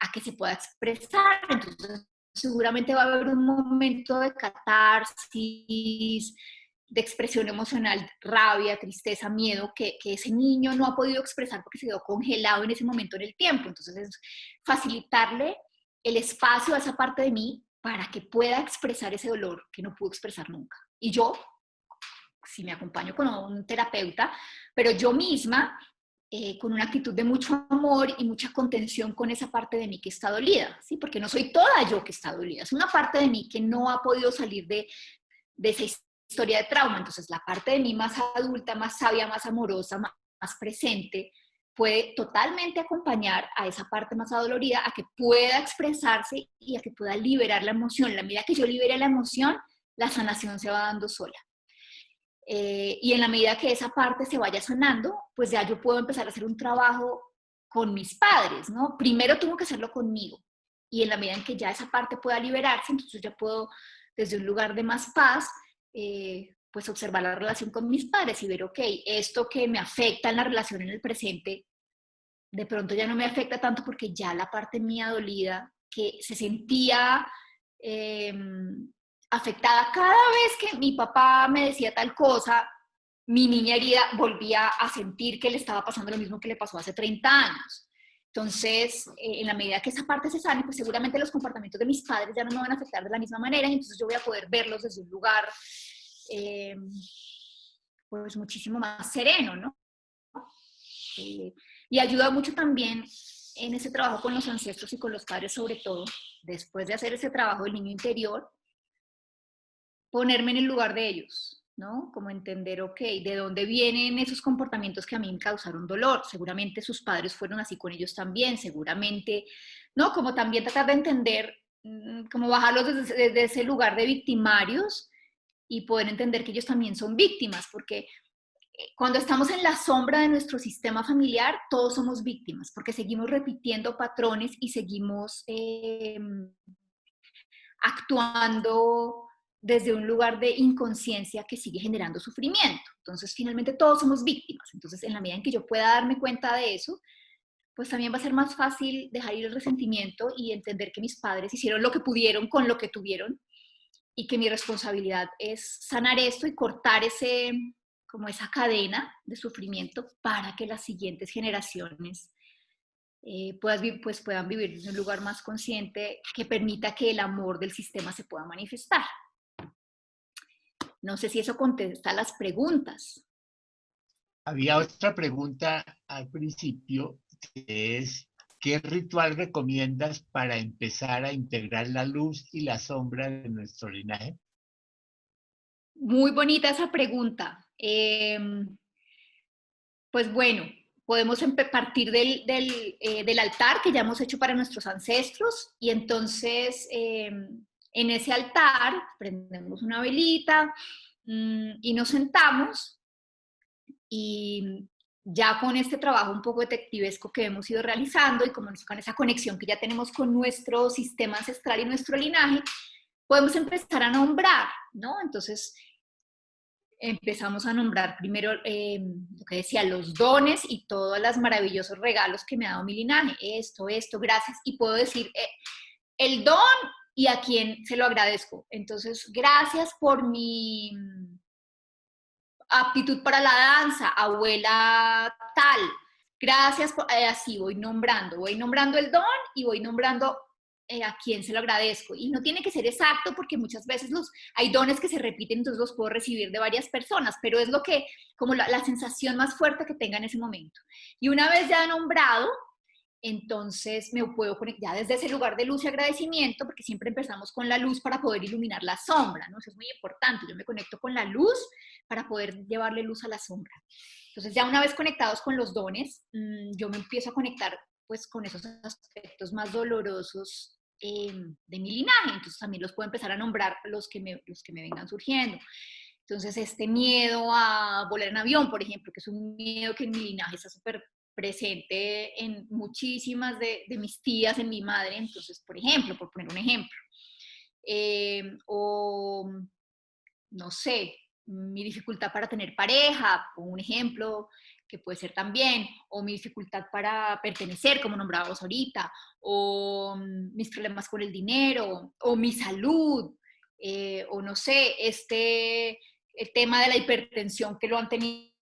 a que se pueda expresar. Entonces, seguramente va a haber un momento de catarsis, de expresión emocional, rabia, tristeza, miedo, que ese niño no ha podido expresar porque se quedó congelado en ese momento en el tiempo. Entonces, es facilitarle el espacio a esa parte de mí para que pueda expresar ese dolor que no pudo expresar nunca. Y yo, si me acompaño con un terapeuta, pero yo misma con una actitud de mucho amor y mucha contención con esa parte de mí que está dolida, ¿sí? Porque no soy toda yo que está dolida, es una parte de mí que no ha podido salir de esa historia de trauma. Entonces, la parte de mí más adulta, más sabia, más amorosa, más presente, puede totalmente acompañar a esa parte más adolorida a que pueda expresarse y a que pueda liberar la emoción. En la medida que yo libere la emoción, la sanación se va dando sola. Y en la medida que esa parte se vaya sanando, pues ya yo puedo empezar a hacer un trabajo con mis padres, ¿no? Primero tengo que hacerlo conmigo. Y en la medida en que ya esa parte pueda liberarse, entonces ya puedo, desde un lugar de más paz, pues observar la relación con mis padres y ver, ok, esto que me afecta en la relación en el presente, de pronto ya no me afecta tanto porque ya la parte mía dolida, que se sentía afectada cada vez que mi papá me decía tal cosa, mi niña herida volvía a sentir que le estaba pasando lo mismo que le pasó hace 30 años. Entonces, en la medida que esa parte se sane, pues seguramente los comportamientos de mis padres ya no me van a afectar de la misma manera, y entonces yo voy a poder verlos desde un lugar eh, pues muchísimo más sereno, ¿no? Y ayuda mucho también en ese trabajo con los ancestros y con los padres, sobre todo, después de hacer ese trabajo del niño interior, ponerme en el lugar de ellos, ¿no? Como entender, ok, ¿de dónde vienen esos comportamientos que a mí me causaron dolor? Seguramente sus padres fueron así con ellos también, seguramente, ¿no? Como también tratar de entender, como bajarlos desde ese lugar de victimarios y poder entender que ellos también son víctimas, porque cuando estamos en la sombra de nuestro sistema familiar, todos somos víctimas, porque seguimos repitiendo patrones y seguimos actuando desde un lugar de inconsciencia que sigue generando sufrimiento. Entonces, finalmente todos somos víctimas. Entonces, en la medida en que yo pueda darme cuenta de eso, pues también va a ser más fácil dejar ir el resentimiento y entender que mis padres hicieron lo que pudieron con lo que tuvieron y que mi responsabilidad es sanar esto y cortar como esa cadena de sufrimiento para que las siguientes generaciones pues puedan vivir en un lugar más consciente que permita que el amor del sistema se pueda manifestar. No sé si eso contesta las preguntas. Había otra pregunta al principio, que es, ¿qué ritual recomiendas para empezar a integrar la luz y la sombra de nuestro linaje? Muy bonita esa pregunta. Pues bueno, podemos partir del altar que ya hemos hecho para nuestros ancestros, y entonces en ese altar prendemos una velita y nos sentamos y ya con este trabajo un poco detectivesco que hemos ido realizando y con esa conexión que ya tenemos con nuestro sistema ancestral y nuestro linaje, podemos empezar a nombrar, ¿no? Entonces, empezamos a nombrar primero lo que decía, los dones y todos los maravillosos regalos que me ha dado mi linaje. Esto, gracias. Y puedo decir el don y a quién se lo agradezco. Entonces, gracias por mi aptitud para la danza, abuela tal. Gracias, así voy nombrando el don y voy nombrando a quién se lo agradezco. Y no tiene que ser exacto porque muchas veces hay dones que se repiten, entonces los puedo recibir de varias personas, pero es como la sensación más fuerte que tenga en ese momento. Y una vez ya nombrado, entonces me puedo conectar ya desde ese lugar de luz y agradecimiento, porque siempre empezamos con la luz para poder iluminar la sombra, ¿no? Eso es muy importante. Yo me conecto con la luz para poder llevarle luz a la sombra. Entonces ya una vez conectados con los dones, yo me empiezo a conectar pues con esos aspectos más dolorosos de mi linaje. Entonces también los puedo empezar a nombrar los que me vengan surgiendo. Entonces este miedo a volar en avión, por ejemplo, que es un miedo que en mi linaje está súper presente en muchísimas de mis tías, en mi madre. Entonces, por ejemplo, por poner un ejemplo, o no sé, mi dificultad para tener pareja, o un ejemplo que puede ser también, o mi dificultad para pertenecer, como nombrábamos ahorita, o mis problemas con el dinero, o mi salud, o no sé, el tema de la hipertensión que lo han tenido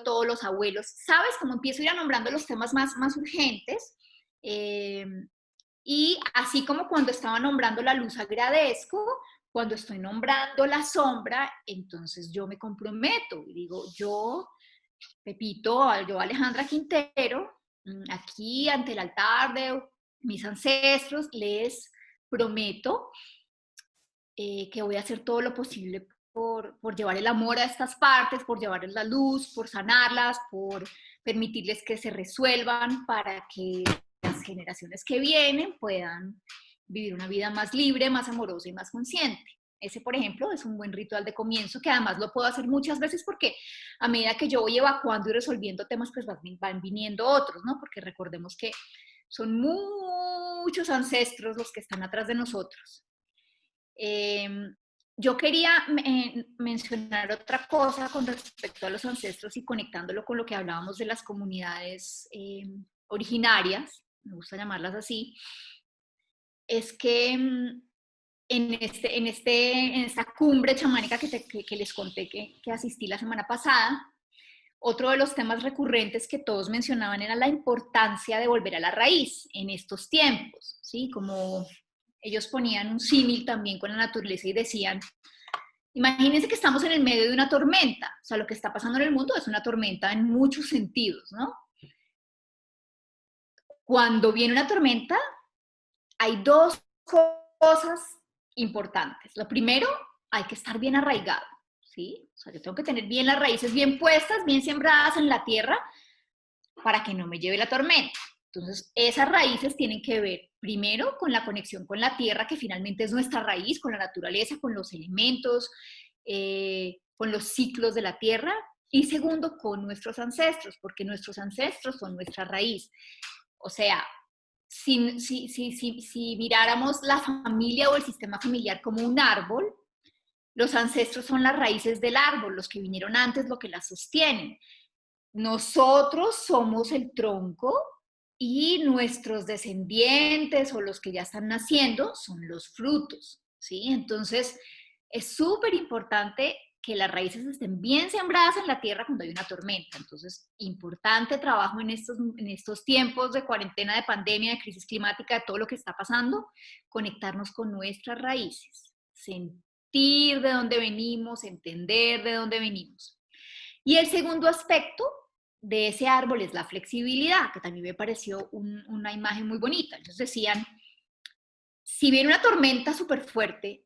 todos los abuelos, ¿sabes? Como empiezo a ir nombrando los temas más urgentes, y así como cuando estaba nombrando la luz agradezco, cuando estoy nombrando la sombra, entonces yo me comprometo y digo, yo, Pepito, yo Alejandra Quintero, aquí ante el altar de mis ancestros, les prometo que voy a hacer todo lo posible por llevar el amor a estas partes, por llevarles la luz, por sanarlas, por permitirles que se resuelvan para que las generaciones que vienen puedan vivir una vida más libre, más amorosa y más consciente. Ese, por ejemplo, es un buen ritual de comienzo que además lo puedo hacer muchas veces porque a medida que yo voy evacuando y resolviendo temas, pues van viniendo otros, ¿no? Porque recordemos que son muchos ancestros los que están atrás de nosotros. Yo quería mencionar otra cosa con respecto a los ancestros y conectándolo con lo que hablábamos de las comunidades originarias, me gusta llamarlas así, es que en esta cumbre chamánica que les conté que asistí la semana pasada, otro de los temas recurrentes que todos mencionaban era la importancia de volver a la raíz en estos tiempos, ¿sí? Como ellos ponían un símil también con la naturaleza y decían, imagínense que estamos en el medio de una tormenta, o sea, lo que está pasando en el mundo es una tormenta en muchos sentidos, ¿no? Cuando viene una tormenta, hay dos cosas importantes. Lo primero, hay que estar bien arraigado, ¿sí? O sea, yo tengo que tener bien las raíces bien puestas, bien sembradas en la tierra para que no me lleve la tormenta. Entonces, esas raíces tienen que ver primero con la conexión con la tierra, que finalmente es nuestra raíz, con la naturaleza, con los elementos, con los ciclos de la tierra, y segundo, con nuestros ancestros, porque nuestros ancestros son nuestra raíz. O sea, si miráramos la familia o el sistema familiar como un árbol, los ancestros son las raíces del árbol, los que vinieron antes, lo que las sostienen. Nosotros somos el tronco y nuestros descendientes o los que ya están naciendo son los frutos, ¿sí? Entonces, es súper importante que las raíces estén bien sembradas en la tierra cuando hay una tormenta. Entonces, importante trabajo en estos tiempos de cuarentena, de pandemia, de crisis climática, de todo lo que está pasando, conectarnos con nuestras raíces, sentir de dónde venimos, entender de dónde venimos. Y el segundo aspecto de ese árbol es la flexibilidad, que también me pareció una imagen muy bonita. Ellos decían, si viene una tormenta súper fuerte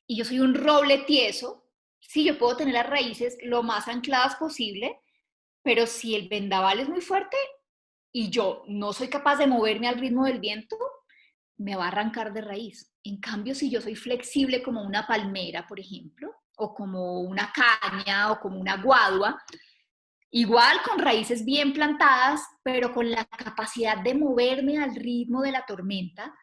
y yo soy un roble tieso, sí, yo puedo tener las raíces lo más ancladas posible, pero si el vendaval es muy fuerte y yo no soy capaz de moverme al ritmo del viento, me va a arrancar de raíz. En cambio, si yo soy flexible como una palmera, por ejemplo, o como una caña, o como una guadua, igual con raíces bien plantadas, pero con la capacidad de moverme al ritmo de la tormenta.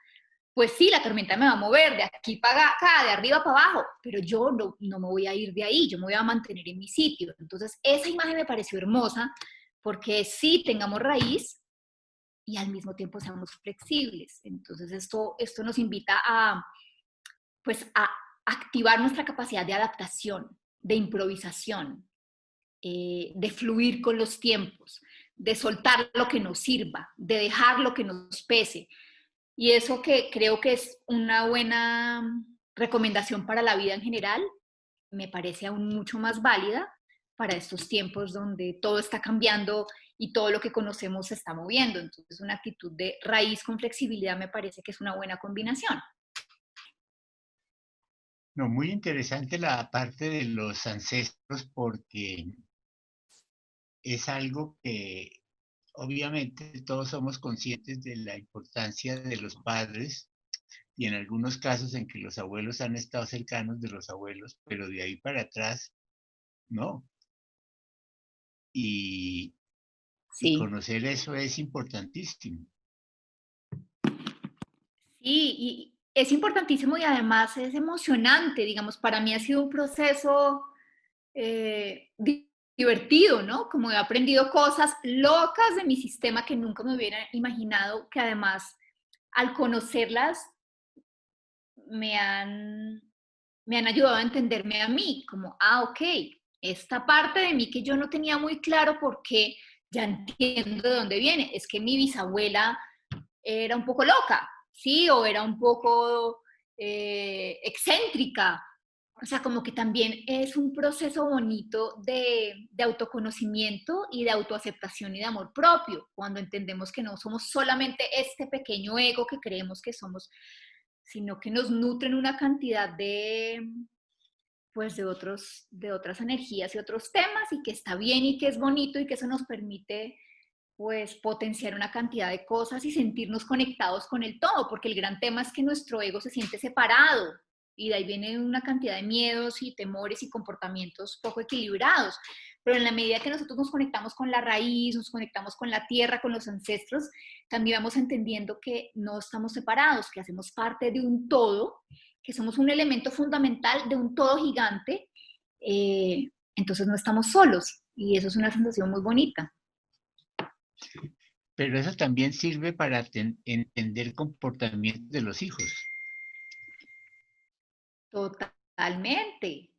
Pues sí, la tormenta me va a mover de aquí para acá, de arriba para abajo, pero yo no me voy a ir de ahí, yo me voy a mantener en mi sitio. Entonces, esa imagen me pareció hermosa, porque sí, tengamos raíz y al mismo tiempo seamos flexibles. Entonces, esto nos invita pues, a activar nuestra capacidad de adaptación, de improvisación, de fluir con los tiempos, de soltar lo que nos sirva, de dejar lo que nos pese. Y eso que creo que es una buena recomendación para la vida en general, me parece aún mucho más válida para estos tiempos donde todo está cambiando y todo lo que conocemos se está moviendo. Entonces, una actitud de raíz con flexibilidad me parece que es una buena combinación. No, muy interesante la parte de los ancestros porque es algo que obviamente todos somos conscientes de la importancia de los padres y en algunos casos en que los abuelos han estado cercanos de los abuelos, pero de ahí para atrás no. Y, y Sí, conocer eso es importantísimo. sí, y es importantísimo y además es emocionante, digamos, para mí ha sido un proceso divertido, ¿no? Como he aprendido cosas locas de mi sistema que nunca me hubiera imaginado, que además al conocerlas me han, me han ayudado a entenderme a mí, como, ok, esta parte de mí que yo no tenía muy claro por qué, ya entiendo de dónde viene. Es que mi bisabuela era un poco loca, ¿sí? O era un poco excéntrica. O sea, como que también es un proceso bonito de autoconocimiento y de autoaceptación y de amor propio, cuando entendemos que no somos solamente este pequeño ego que creemos que somos, sino que nos nutren una cantidad pues de otras energías y otros temas y que está bien y que es bonito y que eso nos permite pues potenciar una cantidad de cosas y sentirnos conectados con el todo, porque el gran tema es que nuestro ego se siente separado y de ahí viene una cantidad de miedos y temores y comportamientos poco equilibrados. Pero en la medida que nosotros nos conectamos con la raíz, nos conectamos con la tierra, con los ancestros, también vamos entendiendo que no estamos separados, que hacemos parte de un todo, que somos un elemento fundamental de un todo gigante, entonces no estamos solos y eso es una sensación muy bonita. Pero eso también sirve para entender comportamientos de los hijos. Totalmente,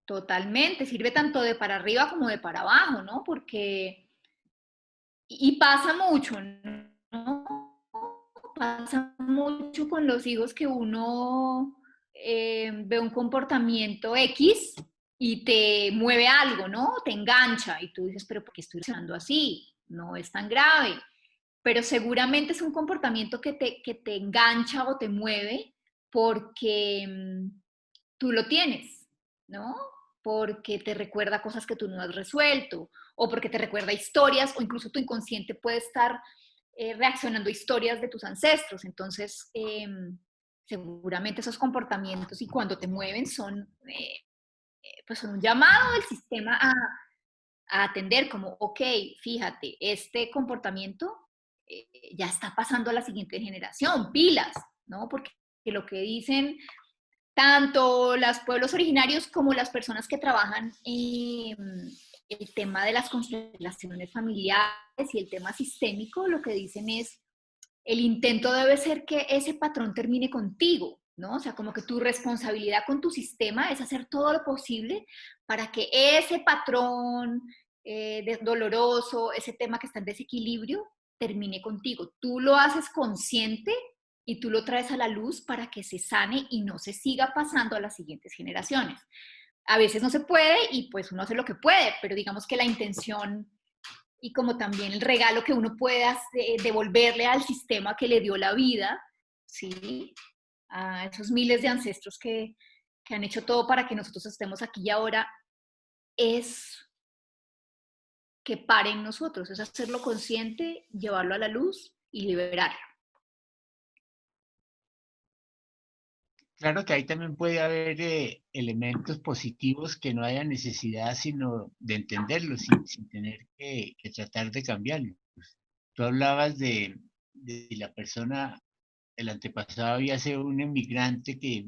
totalmente. Sirve tanto de para arriba como de para abajo, ¿no? Porque, y pasa mucho, ¿no? Pasa mucho con los hijos que uno ve un comportamiento X y te mueve algo, ¿no? Te engancha y tú dices, pero ¿por qué estoy reaccionando así? No es tan grave. Pero seguramente es un comportamiento que te engancha o te mueve porque tú lo tienes, ¿no? Porque te recuerda cosas que tú no has resuelto, o porque te recuerda historias, o incluso tu inconsciente puede estar reaccionando a historias de tus ancestros. Entonces, seguramente esos comportamientos y cuando te mueven pues son un llamado del sistema a atender como, ok, fíjate, este comportamiento ya está pasando a la siguiente generación, pilas, ¿no? Porque lo que dicen tanto los pueblos originarios como las personas que trabajan el tema de las constelaciones familiares y el tema sistémico, lo que dicen es, el intento debe ser que ese patrón termine contigo, ¿no? O sea, como que tu responsabilidad con tu sistema es hacer todo lo posible para que ese patrón doloroso, ese tema que está en desequilibrio, termine contigo. Tú lo haces consciente y tú lo traes a la luz para que se sane y no se siga pasando a las siguientes generaciones. A veces no se puede y pues uno hace lo que puede, pero digamos que la intención y como también el regalo que uno pueda devolverle al sistema que le dio la vida, ¿sí? A esos miles de ancestros que han hecho todo para que nosotros estemos aquí y ahora, es que pare en nosotros, es hacerlo consciente, llevarlo a la luz y liberarlo. Claro que ahí también puede haber elementos positivos que no haya necesidad sino de entenderlos sin tener que tratar de cambiarlos. Tú hablabas de la persona, el antepasado había sido un emigrante que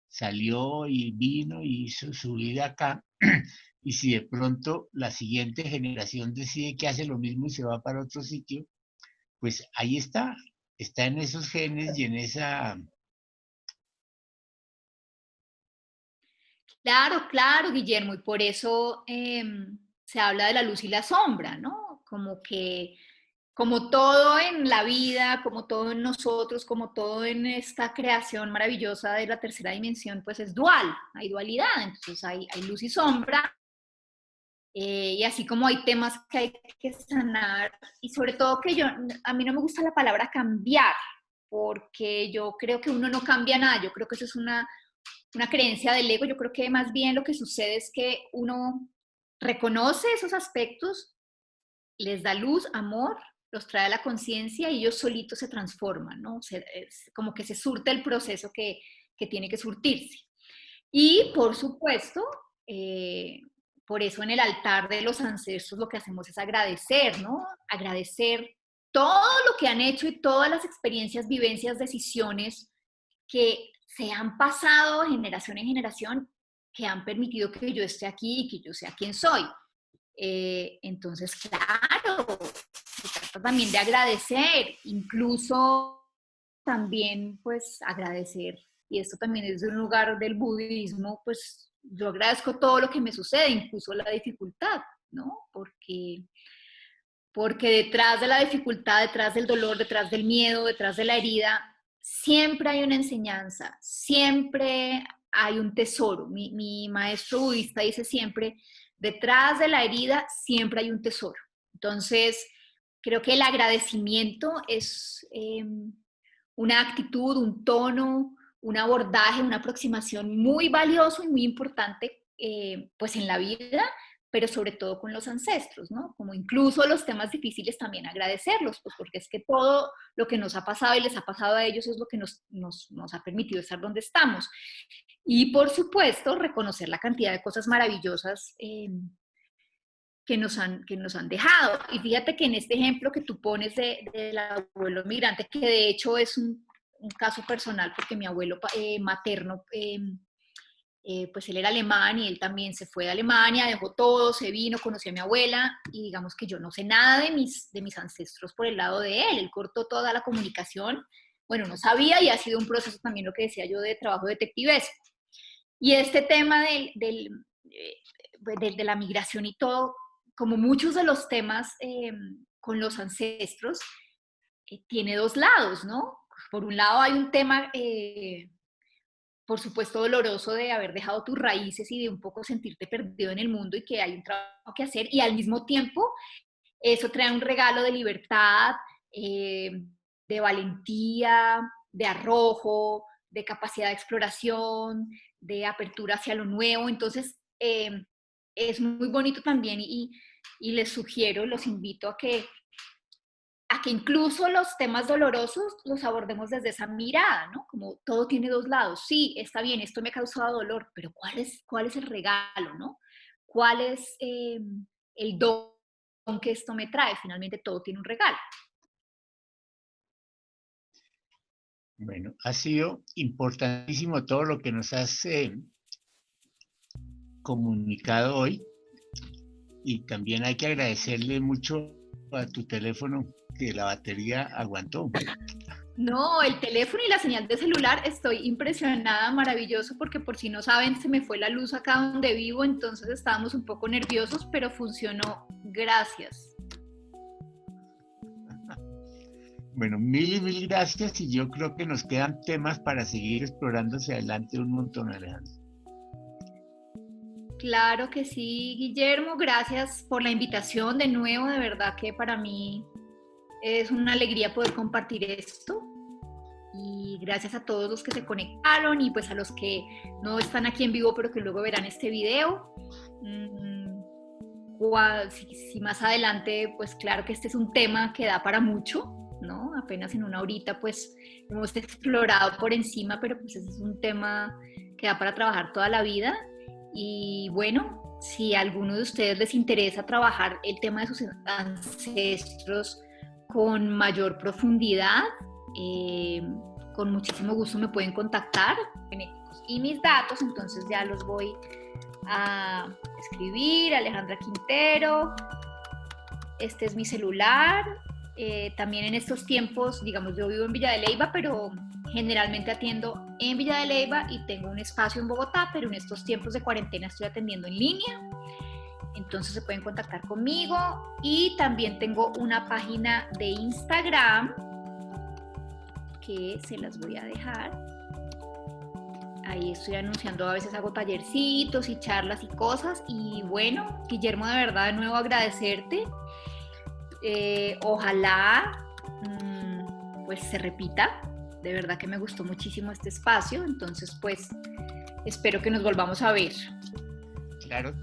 salió y vino y hizo su vida acá, y si de pronto la siguiente generación decide que hace lo mismo y se va para otro sitio, pues ahí está en esos genes y en esa... Claro, claro, Guillermo, y por eso se habla de la luz y la sombra, ¿no? Como que, como todo en la vida, como todo en nosotros, como todo en esta creación maravillosa de la tercera dimensión, pues es dual, hay dualidad, entonces hay luz y sombra, y así como hay temas que hay que sanar, y sobre todo que a mí no me gusta la palabra cambiar, porque yo creo que uno no cambia nada, yo creo que eso es una creencia del ego. Yo creo que más bien lo que sucede es que uno reconoce esos aspectos, les da luz, amor, los trae a la conciencia y ellos solitos se transforman, ¿no? Es como que se surte el proceso que tiene que surtirse. Y por supuesto, por eso en el altar de los ancestros lo que hacemos es agradecer, ¿no? Agradecer todo lo que han hecho y todas las experiencias, vivencias, decisiones que se han pasado de generación en generación, que han permitido que yo esté aquí y que yo sea quien soy. Entonces, claro, se trata también de agradecer, incluso también pues agradecer, y esto también es de un lugar del budismo, pues yo agradezco todo lo que me sucede, incluso la dificultad, ¿no? Porque detrás de la dificultad, detrás del dolor, detrás del miedo, detrás de la herida, siempre hay una enseñanza, siempre hay un tesoro. Mi maestro budista dice siempre, detrás de la herida siempre hay un tesoro. Entonces, creo que el agradecimiento es una actitud, un tono, un abordaje, una aproximación muy valioso y muy importante pues en la vida, pero sobre todo con los ancestros, ¿no? Como incluso los temas difíciles también agradecerlos, pues porque es que todo lo que nos ha pasado y les ha pasado a ellos es lo que nos ha permitido estar donde estamos. Y por supuesto, reconocer la cantidad de cosas maravillosas que nos han dejado. Y fíjate que en este ejemplo que tú pones del abuelo migrante, que de hecho es un caso personal, porque mi abuelo materno pues él era alemán y él también se fue de Alemania, dejó todo, se vino, conoció a mi abuela y digamos que yo no sé nada de mis ancestros por el lado de él cortó toda la comunicación, bueno, no sabía y ha sido un proceso también lo que decía yo de trabajo detectivesco. Y este tema de la migración y todo, como muchos de los temas con los ancestros, tiene dos lados, ¿no? Por un lado hay un tema por supuesto doloroso de haber dejado tus raíces y de un poco sentirte perdido en el mundo y que hay un trabajo que hacer y al mismo tiempo eso trae un regalo de libertad, de valentía, de arrojo, de capacidad de exploración, de apertura hacia lo nuevo. Entonces es muy bonito también y les sugiero, los invito a que incluso los temas dolorosos los abordemos desde esa mirada, ¿no? Como todo tiene dos lados. Sí, está bien, esto me ha causado dolor, pero cuál es el regalo, ¿no? ¿Cuál es el don que esto me trae? Finalmente todo tiene un regalo. Bueno, ha sido importantísimo todo lo que nos has comunicado hoy y también hay que agradecerle mucho a tu teléfono que la batería aguantó. No, el teléfono y la señal de celular, estoy impresionada, maravilloso, porque por si no saben, se me fue la luz acá donde vivo, entonces estábamos un poco nerviosos, pero funcionó. Gracias. Bueno, mil gracias y yo creo que nos quedan temas para seguir explorando hacia adelante un montón, Alejandro. Claro que sí, Guillermo, gracias por la invitación de nuevo, de verdad que para mí es una alegría poder compartir esto y gracias a todos los que se conectaron y pues a los que no están aquí en vivo pero que luego verán este video. Si más adelante, pues claro que este es un tema que da para mucho, ¿no? apenas en una horita pues hemos explorado por encima, pero pues ese es un tema que da para trabajar toda la vida. Y bueno, si a alguno de ustedes les interesa trabajar el tema de sus ancestros con mayor profundidad, con muchísimo gusto me pueden contactar y mis datos, entonces ya los voy a escribir. Alejandra Quintero, este es mi celular. También en estos tiempos, digamos, yo vivo en Villa de Leyva, pero generalmente atiendo en Villa de Leyva y tengo un espacio en Bogotá, pero en estos tiempos de cuarentena estoy atendiendo en línea, entonces se pueden contactar conmigo. Y también tengo una página de Instagram que se las voy a dejar. Ahí estoy anunciando, a veces hago tallercitos y charlas y cosas. Y bueno, Guillermo, de verdad, de nuevo agradecerte. Ojalá pues se repita. De verdad que me gustó muchísimo este espacio. Entonces, pues, espero que nos volvamos a ver. Claro